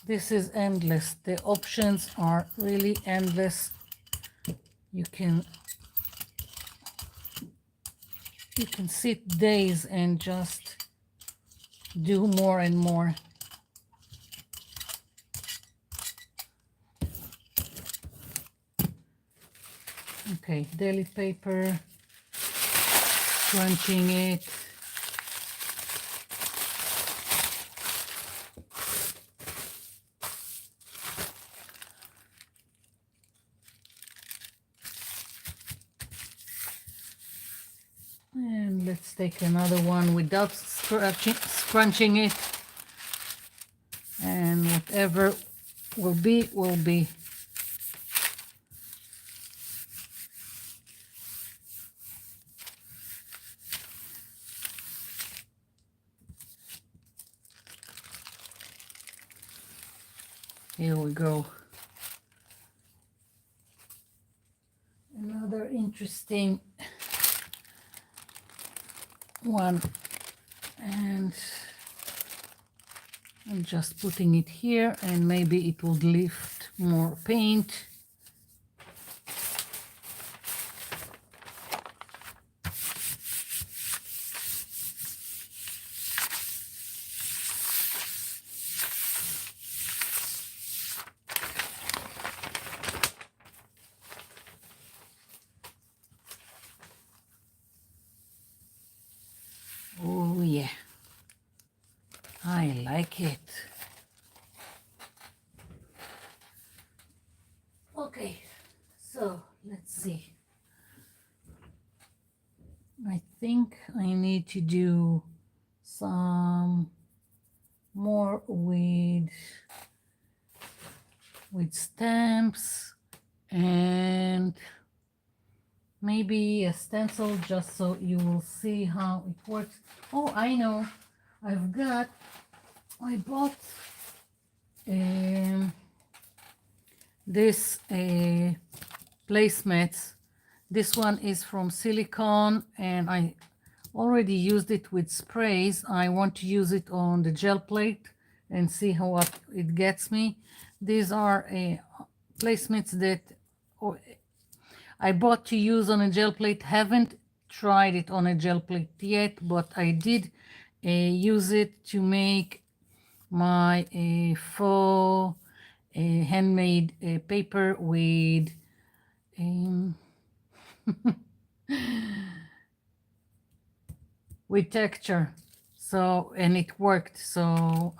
This is endless. The options are really endless. You can sit days and just do more and more. Okay, deli paper, crunching it. And let's take another one without scrunching it. whatever will be, will be. Here we go. Another interesting one, and I'm just putting it here, and maybe it will lift more paint. Oh yeah, I like it. Okay, so let's see. I think I need to do some more with stamps and maybe a stencil, just so you will see how it works. Oh, I know. I bought this placemats. This one is from Silicone, and I already used it with sprays. I want to use it on the gel plate and see how it gets me. These are placemats that I bought to use on a gel plate. Haven't tried it on a gel plate yet, but I did use it to make my faux handmade paper with with texture. So, and it worked. So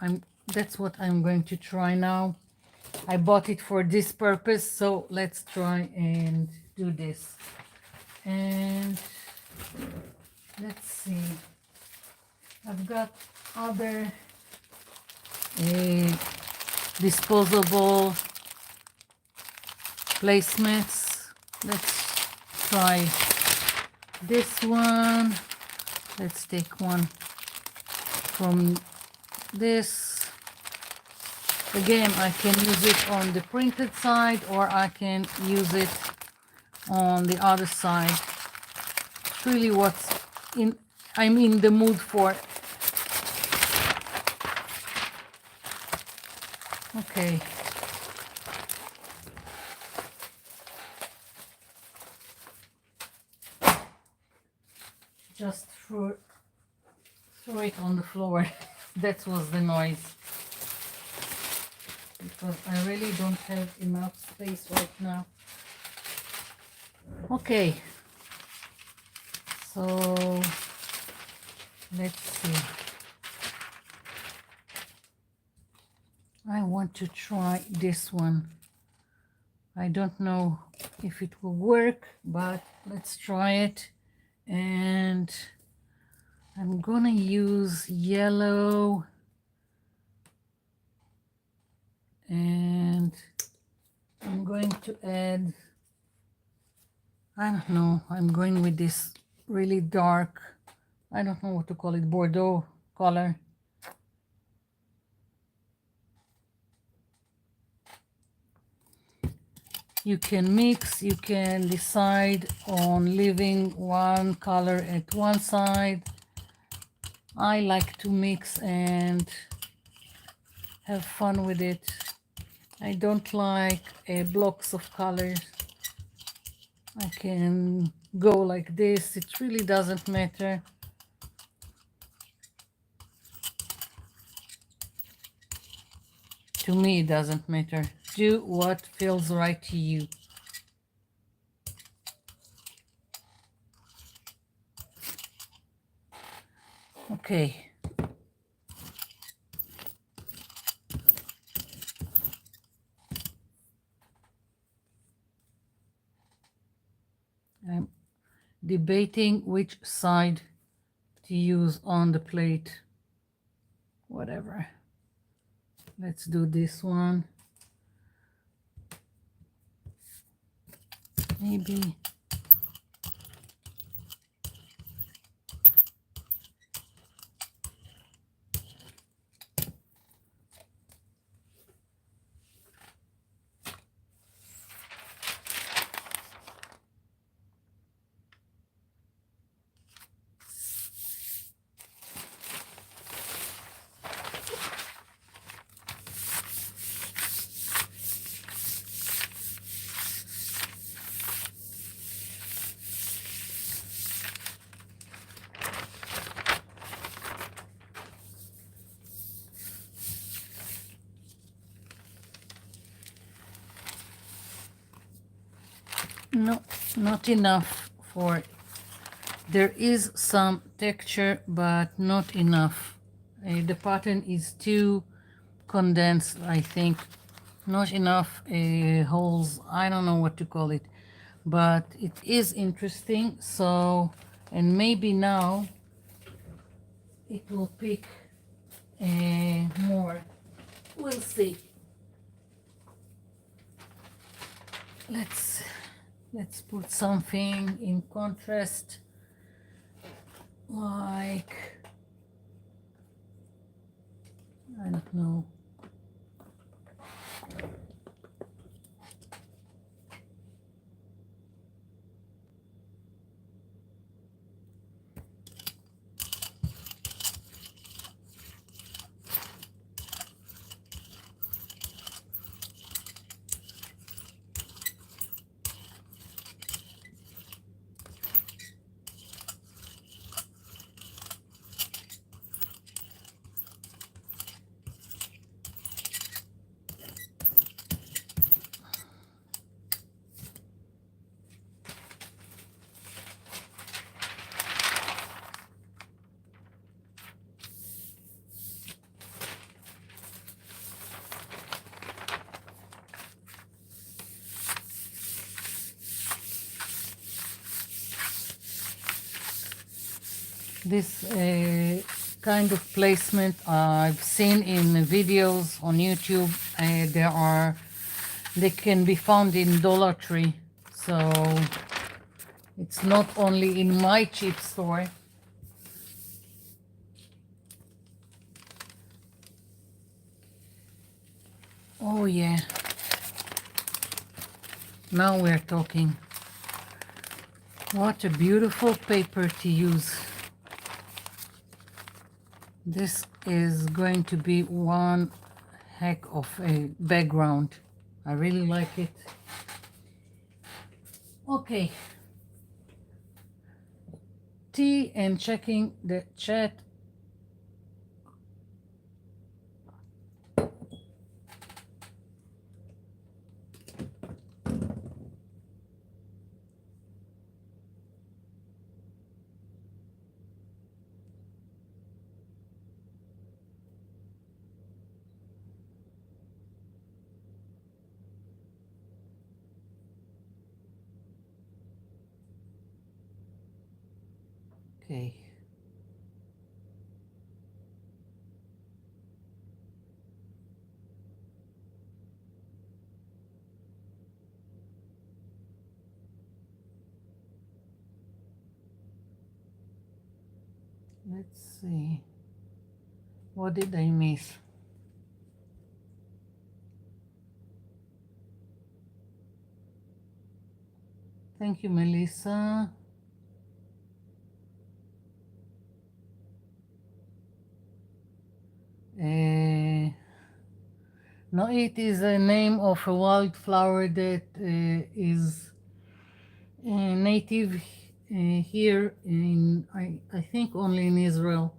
that's what I'm going to try now. I bought it for this purpose, so let's try and do this. And let's see, I've got other disposable placemats. Let's try this one. Let's take one from this. Again, I can use it on the printed side, or I can use it on the other side. It's really I'm in the mood for. Okay. Just threw it on the floor. That was the noise. Because I really don't have enough space right now. Okay, so let's see. I want to try this one. I don't know if it will work, but let's try it. And I'm gonna use yellow, and I'm going to add, I don't know, I'm going with this really dark, I don't know what to call it, Bordeaux color. You can mix, you can decide on leaving one color at one side. I like to mix and have fun with it. I don't like blocks of colors. I can go like this. It really doesn't matter. To me, it doesn't matter. Do what feels right to you. Okay. I'm debating which side to use on the plate. Whatever. Let's do this one. Maybe. No, not enough for, there is some texture, but not enough. The pattern is too condensed, I think. Not enough holes. I don't know what to call it, but it is interesting. So, and maybe now it will pick more. We'll see. Let's put something in contrast, like, I don't know. This kind of placement I've seen in videos on YouTube. They can be found in Dollar Tree, so it's not only in my cheap store. Oh yeah, now we're talking. What a beautiful paper to use. This is going to be one heck of a background. I really like it. Okay. Tea and checking the chat. Okay. Let's see. What did I miss? Thank you, Melissa. No, it is a name of a wildflower that is native here in, I think only in Israel.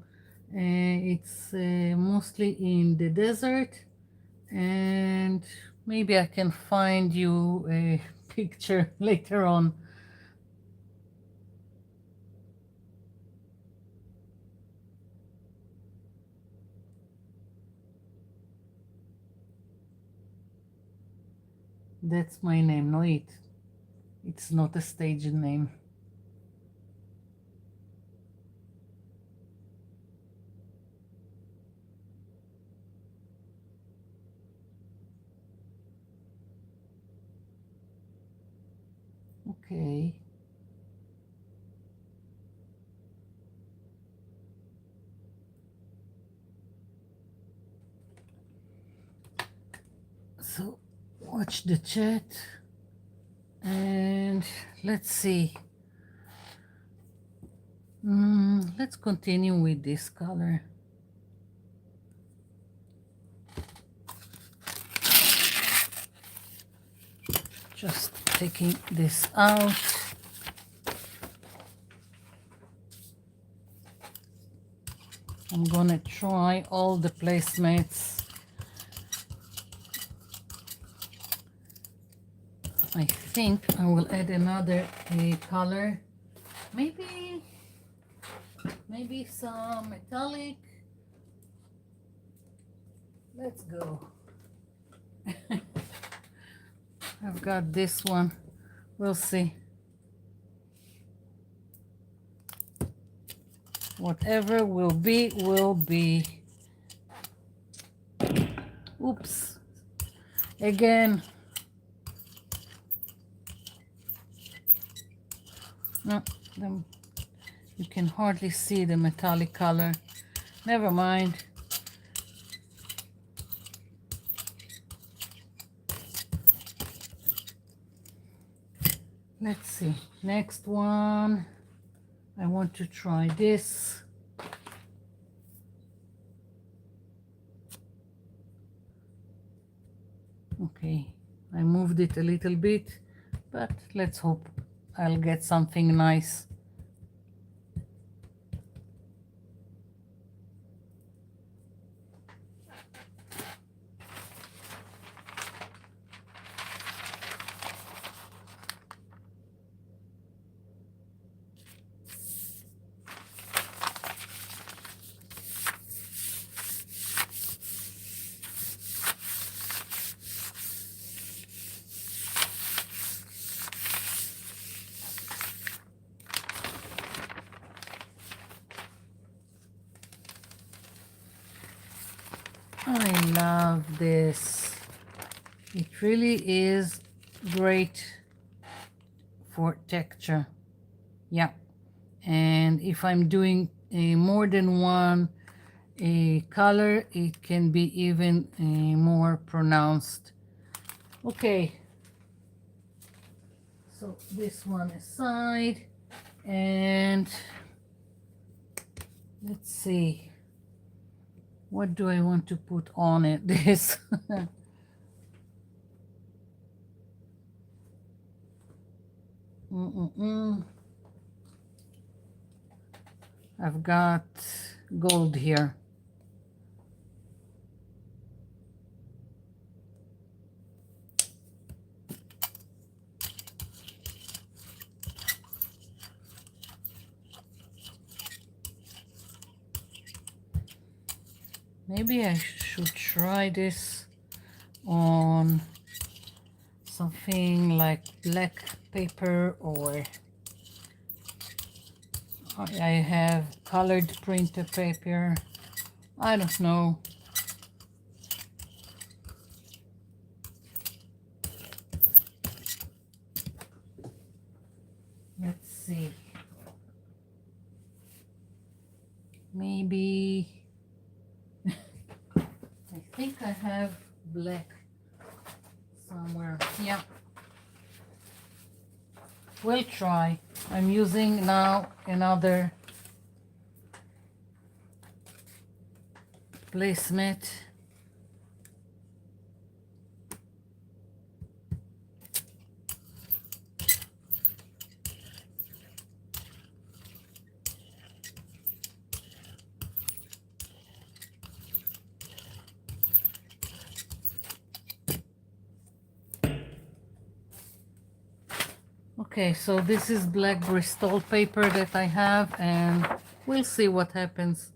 It's mostly in the desert, and maybe I can find you a picture later on. That's my name, Noit. It's not a stage name. Okay. So watch the chat and let's see. Let's continue with this color. Just taking this out. I'm gonna try all the placemats. I think I will add another color. Maybe some metallic. Let's go. I've got this one. We'll see. Whatever will be, will be. Oops. Again. No, you can hardly see the metallic color. Never mind. Let's see. Next one. I want to try this. Okay, I moved it a little bit, but let's hope I'll get something nice. I love this. It really is great for texture. Yeah. And if I'm doing more than one color, it can be even more pronounced. Okay. So this one aside. And let's see. What do I want to put on it? This. I've got gold here. Maybe I should try this on something like black paper, or I have colored printer paper. I don't know. Let's see. Maybe I think I have black somewhere. Yeah. We'll try. I'm using now another placemat. Okay, so this is black Bristol paper that I have, and we'll see what happens.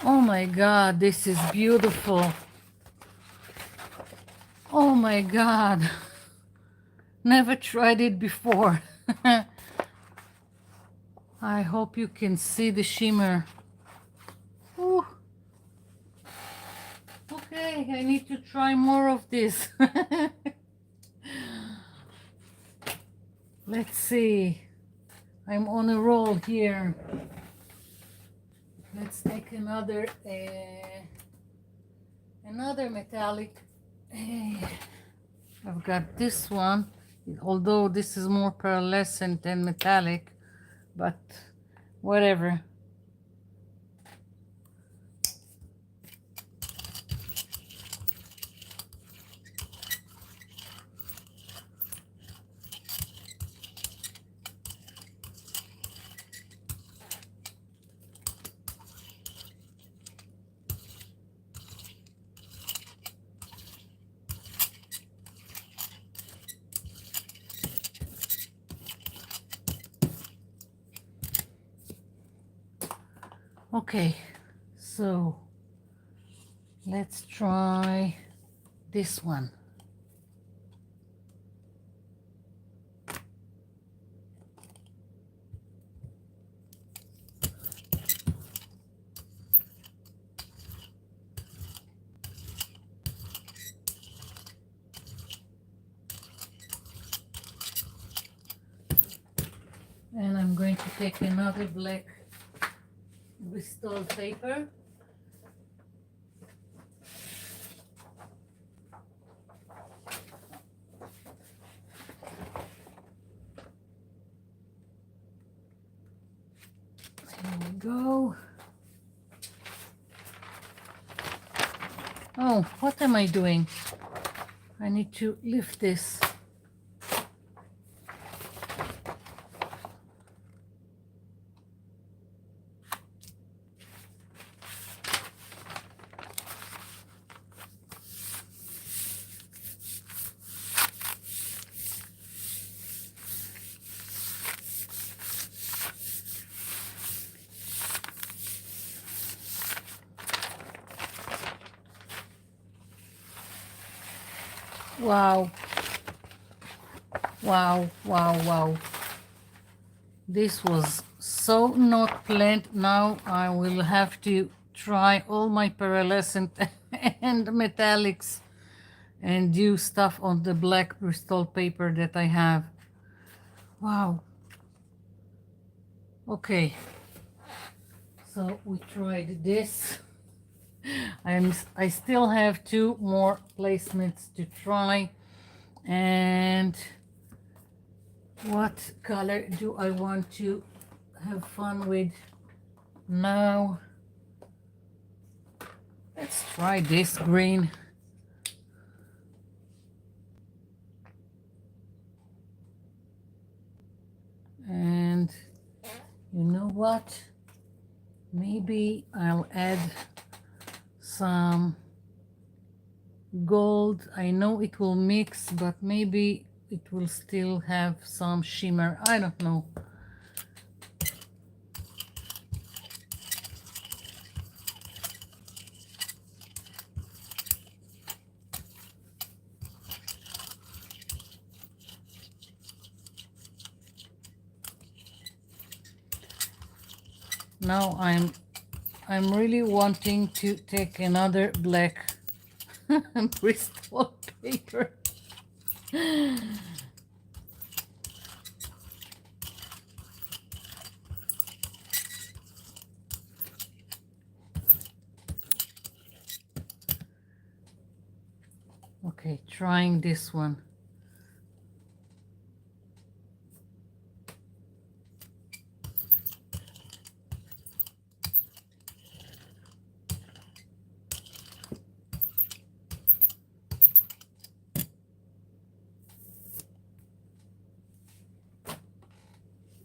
Oh my God, this is beautiful. Oh my God. Never tried it before. I hope you can see the shimmer. Ooh. Okay, I need to try more of this. Let's see. I'm on a roll here. Let's take another metallic. I've got this one, although this is more pearlescent than metallic, but whatever. Okay, so let's try this one. And I'm going to take another black Bristol paper. Here we go. Oh, what am I doing? I need to lift this. Wow. Wow, wow, wow. This was so not planned. Now I will have to try all my pearlescent and metallics and do stuff on the black Bristol paper that I have. Wow. Okay. So we tried this. I still have 2 more placements to try. And what color do I want to have fun with now? Let's try this green. And you know what? Maybe I'll add some gold. I know it will mix, but maybe it will still have some shimmer. I don't know. Now I'm really wanting to take another black Bristol paper. Okay, trying this one.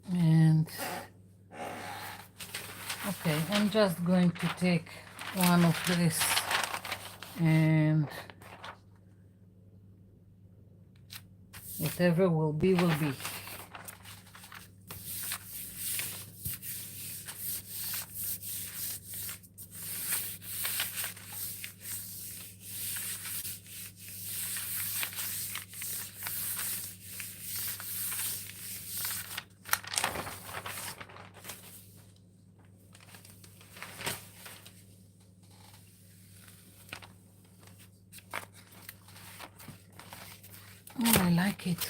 And okay, I'm just going to take one of this and whatever will be, will be. like it.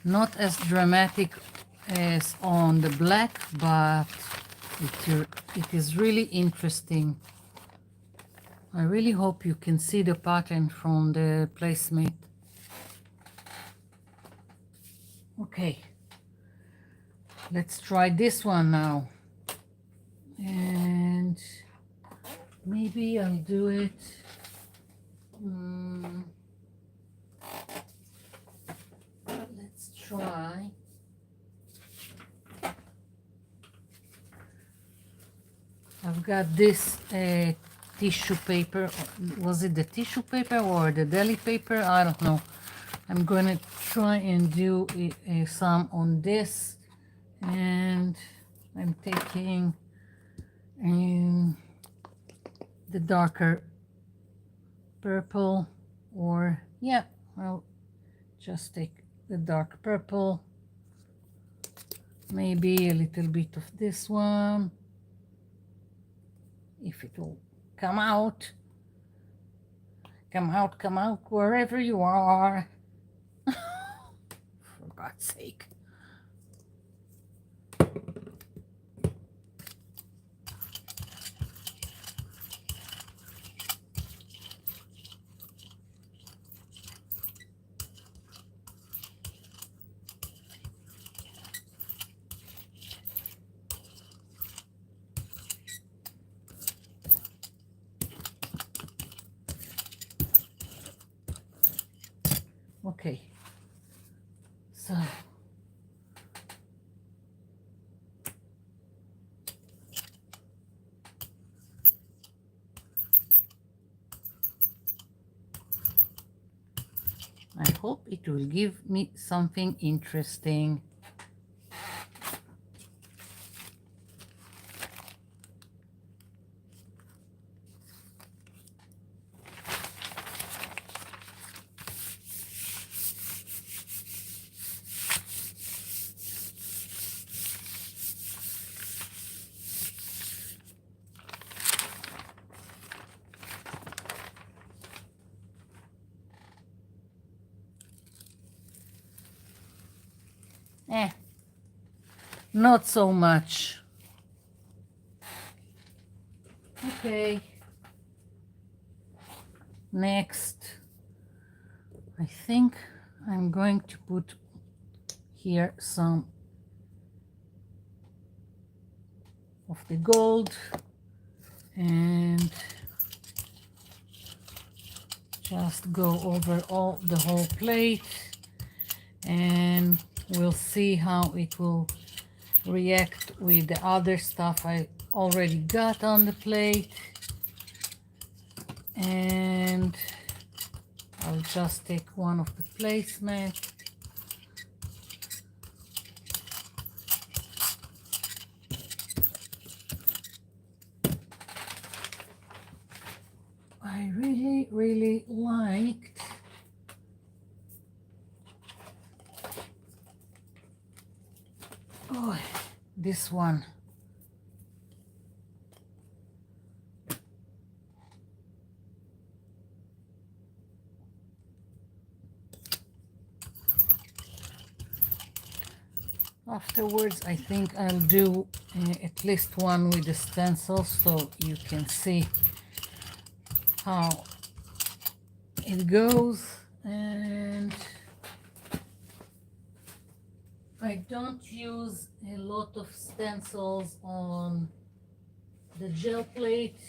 Not as dramatic as on the black, but it is really interesting. I really hope you can see the pattern from the placemat. Okay, let's try this one now. And maybe I'll do it. Let's try. I've got this tissue paper. Was it the tissue paper or the deli paper? I don't know. I'm gonna try and do some on this, and I'm taking the darker purple, or yeah, I'll just take the dark purple, maybe a little bit of this one, if it will come out, wherever you are. For God's sake. Okay, so I hope it will give me something interesting. Not so much. Okay. Next, I think I'm going to put here some of the gold and just go over the whole plate, and we'll see how it will react with the other stuff I already got on the plate. And I'll just take one of the placemats. I really liked this one. Afterwards, I think I'll do at least one with the stencil so you can see how it goes. And I don't use a lot of stencils on the gel plate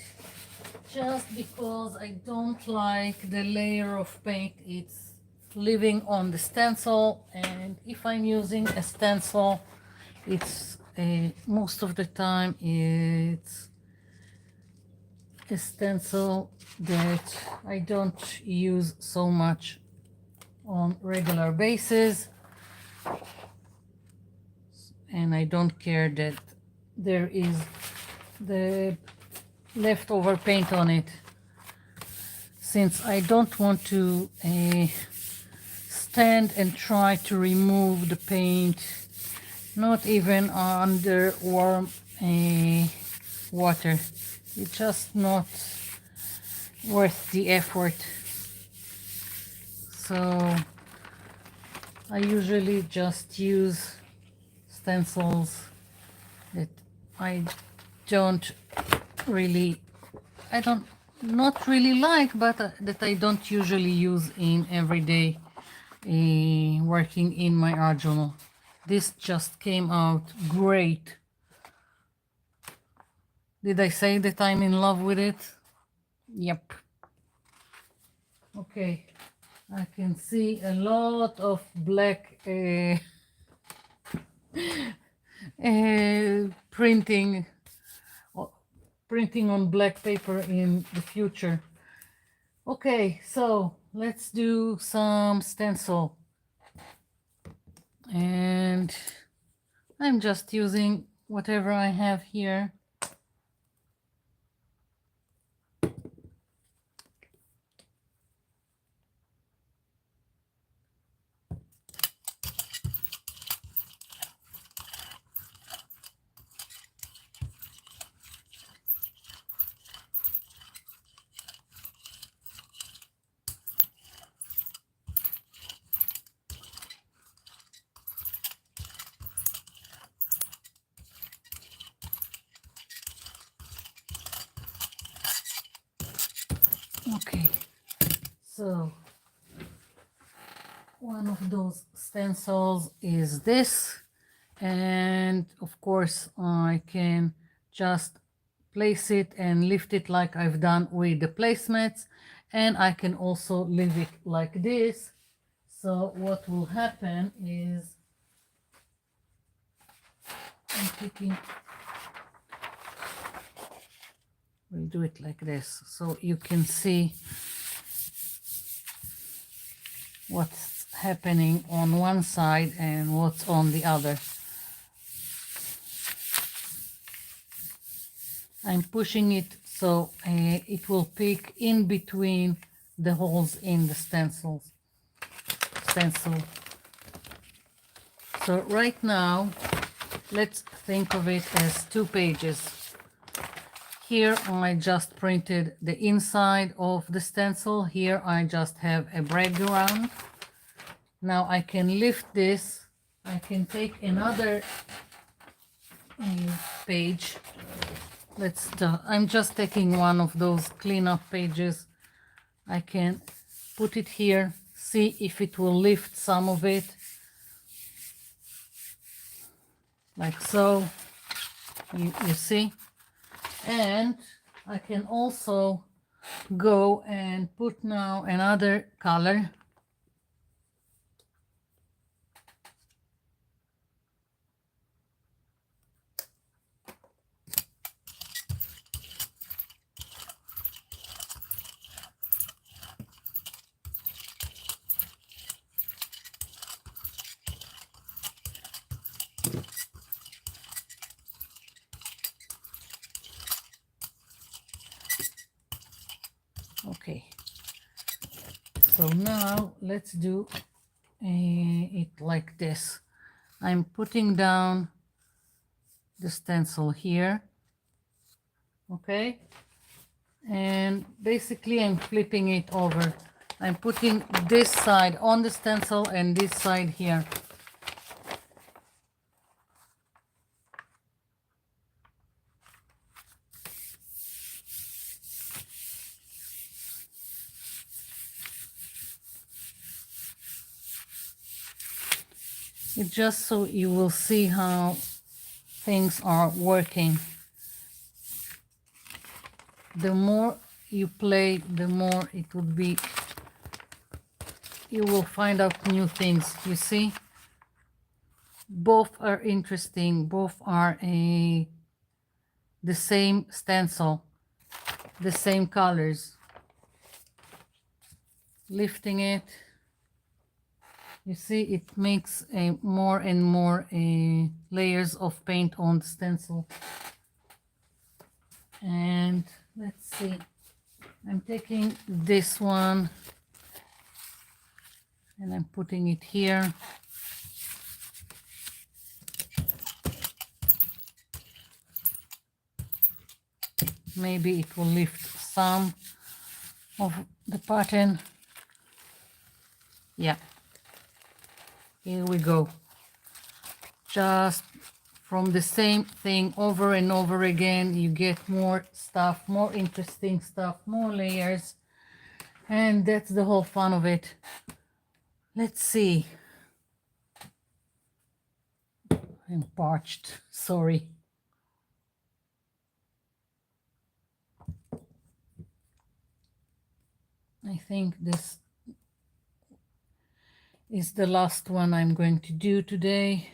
just because I don't like the layer of paint it's leaving on the stencil. And if I'm using a stencil, it's most of the time it's a stencil that I don't use so much on regular basis, and I don't care that there is the leftover paint on it, since I don't want to stand and try to remove the paint, not even under warm water. It's just not worth the effort. So I usually just use stencils that I don't really, I don't, not really like, but that I don't usually use in everyday working in my art journal. This just came out great. Did I say that I'm in love with it? Yep. Okay, I can see a lot of black printing on black paper in the future. Okay, so let's do some stencil. And I'm just using whatever I have here. Okay, so one of those stencils is this, and of course I can just place it and lift it like I've done with the placemats, and I can also leave it like this. So what will happen is I'm taking, we'll do it like this so you can see what's happening on one side and what's on the other. I'm pushing it so it will pick in between the holes in the stencil. So right now, let's think of it as 2 pages. Here I just printed the inside of the stencil. Here I just have a background. Now I can lift this. I can take another page. I'm just taking one of those cleanup pages. I can put it here, see if it will lift some of it. Like so, you see. And I can also go and put now another color. Okay, so now let's do it like this. I'm putting down the stencil here, okay, and basically I'm flipping it over. I'm putting this side on the stencil and this side here. It's just so you will see how things are working. The more you play, the more it would be, you will find out new things. You see, both are interesting, both are the same stencil, the same colors. Lifting it, you see, it makes more and more layers of paint on the stencil. And let's see, I'm taking this one and I'm putting it here. Maybe it will lift some of the pattern. Yeah. Here we go. Just from the same thing over and over again, you get more stuff, more interesting stuff, more layers, and that's the whole fun of it. Let's see. I'm parched, sorry. I think this is the last one I'm going to do today.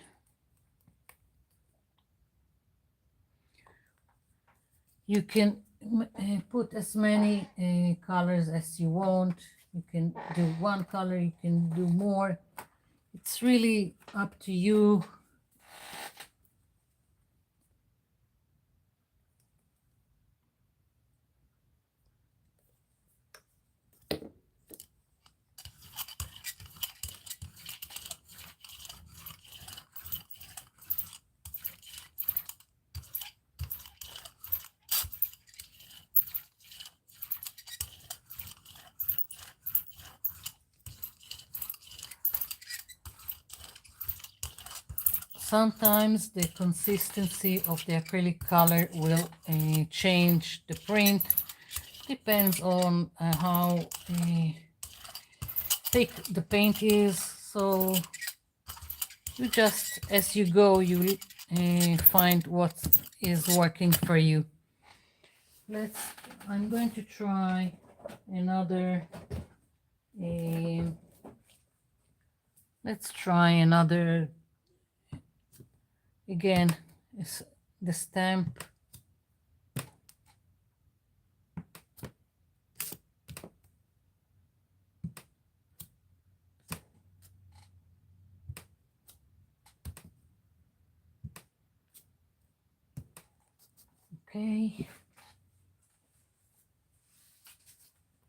You can put as many colors as you want. You can do one color, you can do more. It's really up to you. Sometimes the consistency of the acrylic color will change the print. Depends on how thick the paint is. So you just, as you go, you find what is working for you. I'm going to try another. Let's try another. Again, it's the stamp. Okay.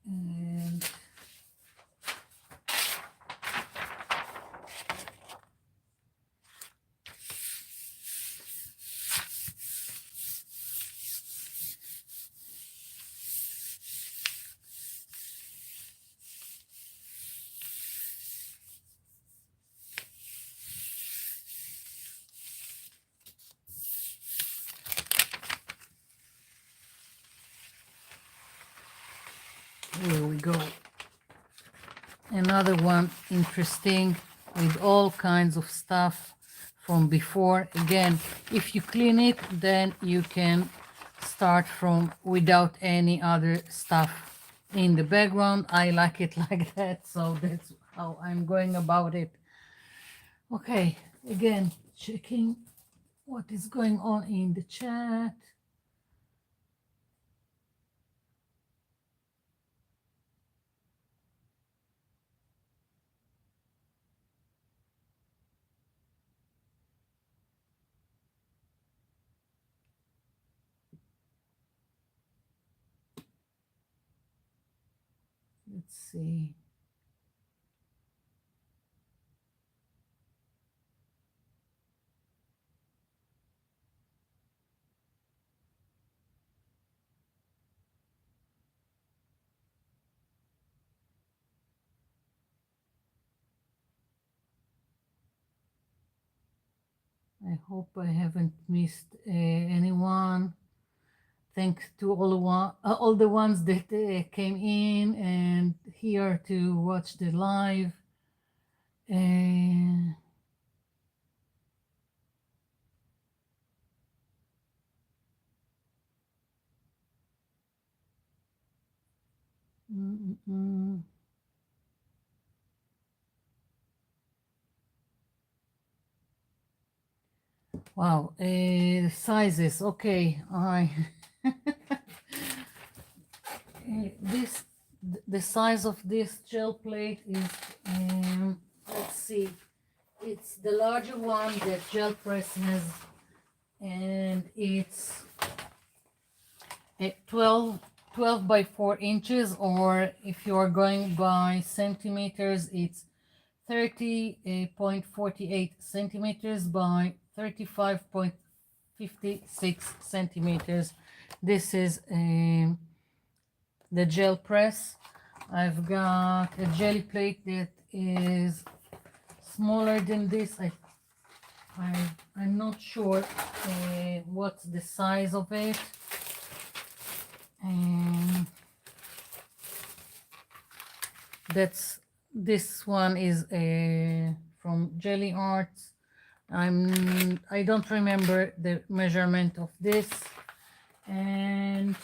And here we go. Another one interesting with all kinds of stuff from before. Again, if you clean it, then you can start from without any other stuff in the background. I like it like that, so that's how I'm going about it. Okay, again, checking what is going on in the chat. Let's see. I hope I haven't missed anyone. Thanks to all the ones that came in and here to watch the live. Mm, mm, mm. Wow, sizes. Okay, I this the size of this gel plate is let's see, it's the larger one that gel press has, and it's 12 by 4 inches, or if you are going by centimeters, it's 30.48 centimeters by 35.56 centimeters. This is the gel press. I've got a jelly plate that is smaller than this. I'm not sure what's the size of it. And this one is from Jelly Arts. I don't remember the measurement of this. And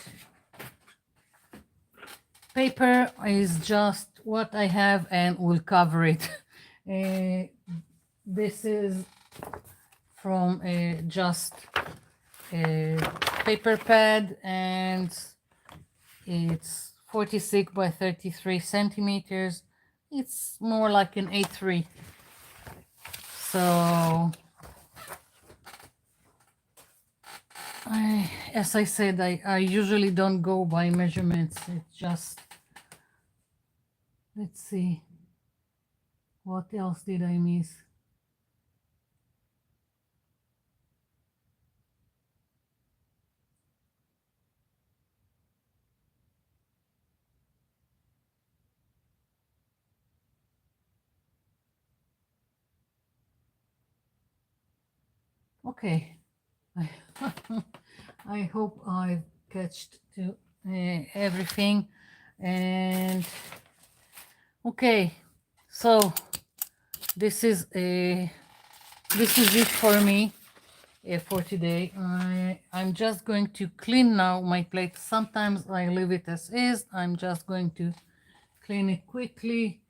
paper is just what I have and will cover it. This is from just a paper pad, and it's 46 by 33 centimeters. It's more like an A3. So as I said, I usually don't go by measurements. It's just, let's see, what else did I miss? Okay, I hope I've catched to everything. And okay, so this is it for me for today. I'm just going to clean now my plate. Sometimes I leave it as is. I'm just going to clean it quickly,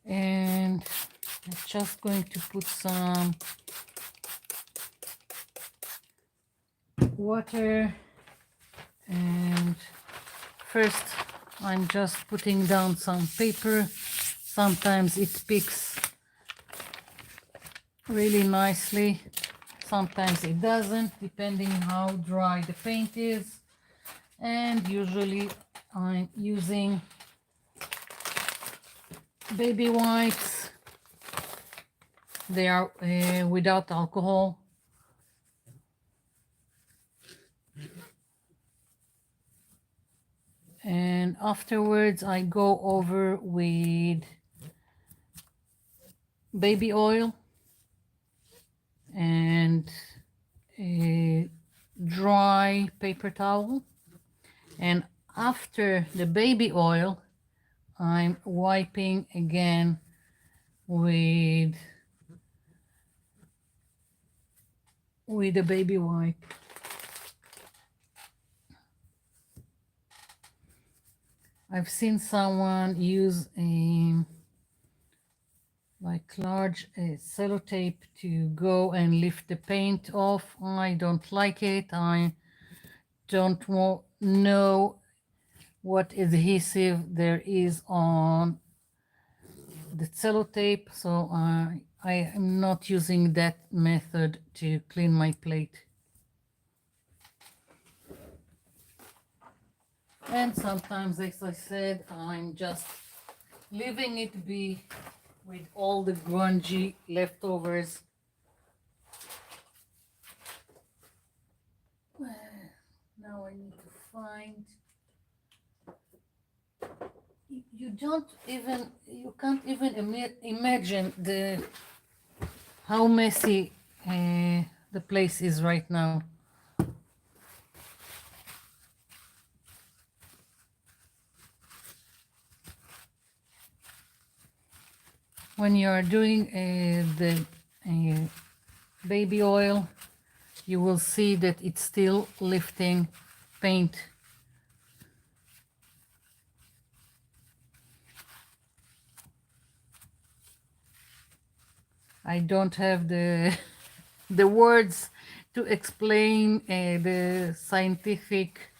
and I'm just going to put some water. And first I'm just putting down some paper. Sometimes it picks really nicely, sometimes it doesn't, depending how dry the paint is. And usually I'm using baby wipes. They are without alcohol. And afterwards I go over with baby oil and a dry paper towel. And after the baby oil, I'm wiping again with a baby wipe. I've seen someone use a like large sellotape to go and lift the paint off. I don't like it. I don't know what adhesive there is on the sellotape, so I am not using that method to clean my plate. And sometimes, as I said, I'm just leaving it be with all the grungy leftovers. Now I need to find. You can't even imagine how messy the place is right now. When you are doing the baby oil, you will see that it's still lifting paint. I don't have the words to explain the scientific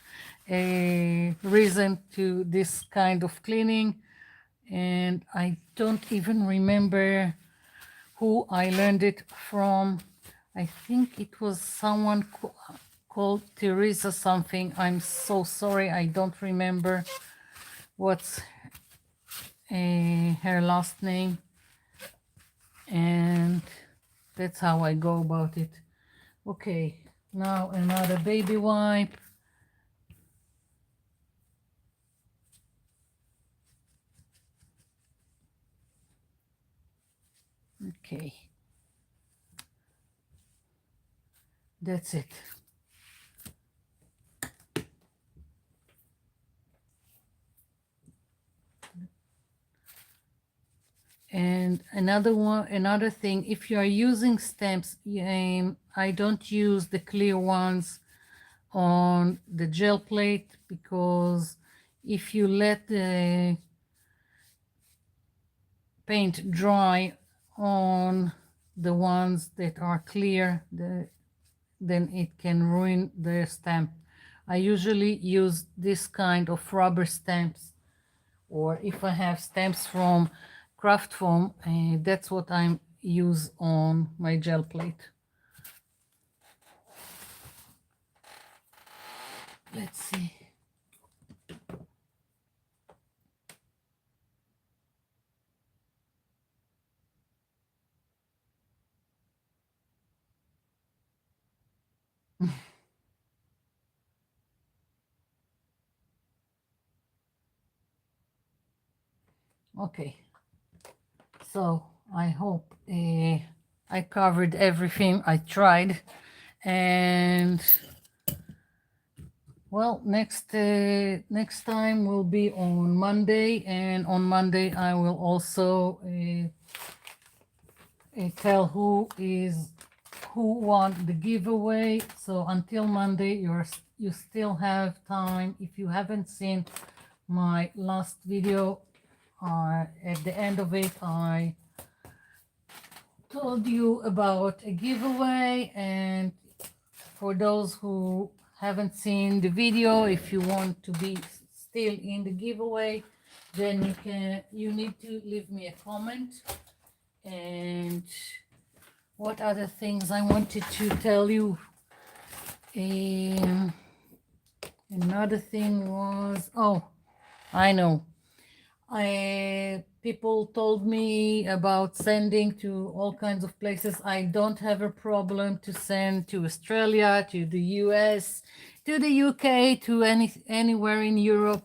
reason to this kind of cleaning, and I don't even remember who I learned it from. I think it was someone called Teresa something. I'm so sorry, I don't remember what's her last name. And that's how I go about it. Okay, now another baby wipe. Okay. That's it. And another thing, if you are using stamps, I don't use the clear ones on the gel plate, because if you let the paint dry on the ones that are clear, then it can ruin the stamp. I usually use this kind of rubber stamps, or if I have stamps from craft foam, that's what I use on my gel plate. Let's see. Okay, so I hope I covered everything I tried, and well, next time will be on Monday, and on Monday I will also tell who won the giveaway. So until Monday, you still have time. If you haven't seen my last video, at the end of it, I told you about a giveaway, and for those who haven't seen the video, if you want to be still in the giveaway, then you need to leave me a comment. And what other things I wanted to tell you? Another thing was, oh, I know. People told me about sending to all kinds of places. I don't have a problem to send to Australia, to the US, to the UK, to anywhere in Europe.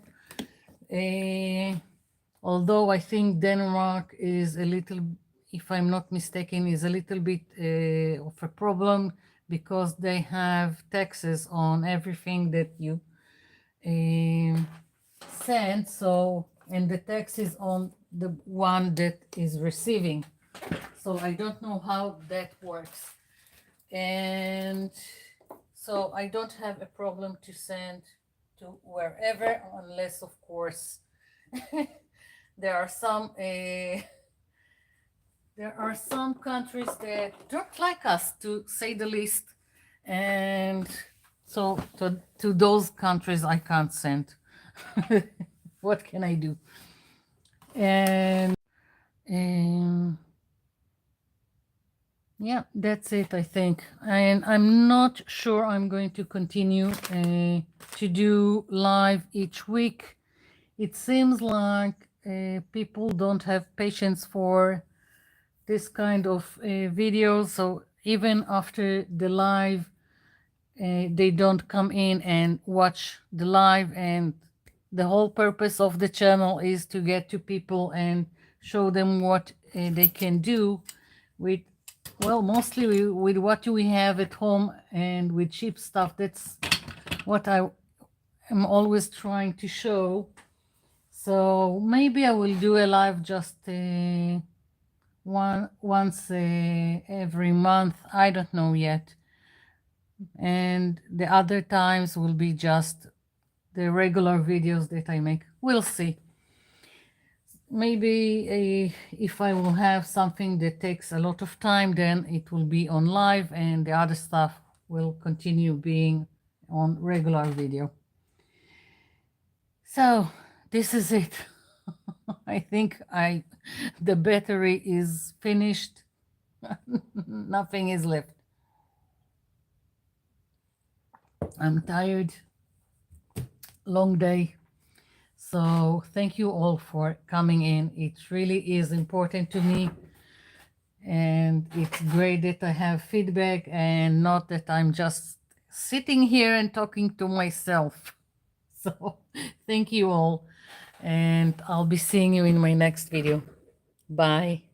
Although I think Denmark is a little, if I'm not mistaken, is a little bit of a problem, because they have taxes on everything that you send. So, and the tax is on the one that is receiving. So I don't know how that works. And so I don't have a problem to send to wherever, unless, of course, there are some countries that don't like us, to say the least, and so to those countries I can't send. What can I do? And yeah, that's it, I think. And I'm not sure I'm going to continue to do live each week. It seems like people don't have patience for this kind of videos. So even after the live, they don't come in and watch the live. And the whole purpose of the channel is to get to people and show them what they can do with, well, mostly with what we have at home and with cheap stuff. That's what I am always trying to show. So maybe I will do a live just once every month. I don't know yet. And the other times will be just the regular videos that I make. We'll see. Maybe if I will have something that takes a lot of time, then it will be on live, and the other stuff will continue being on regular video. So this is it. I think the battery is finished. Nothing is left. I'm tired. Long day. So thank you all for coming in. It really is important to me. And it's great that I have feedback, and not that I'm just sitting here and talking to myself. So thank you all. And I'll be seeing you in my next video. Bye.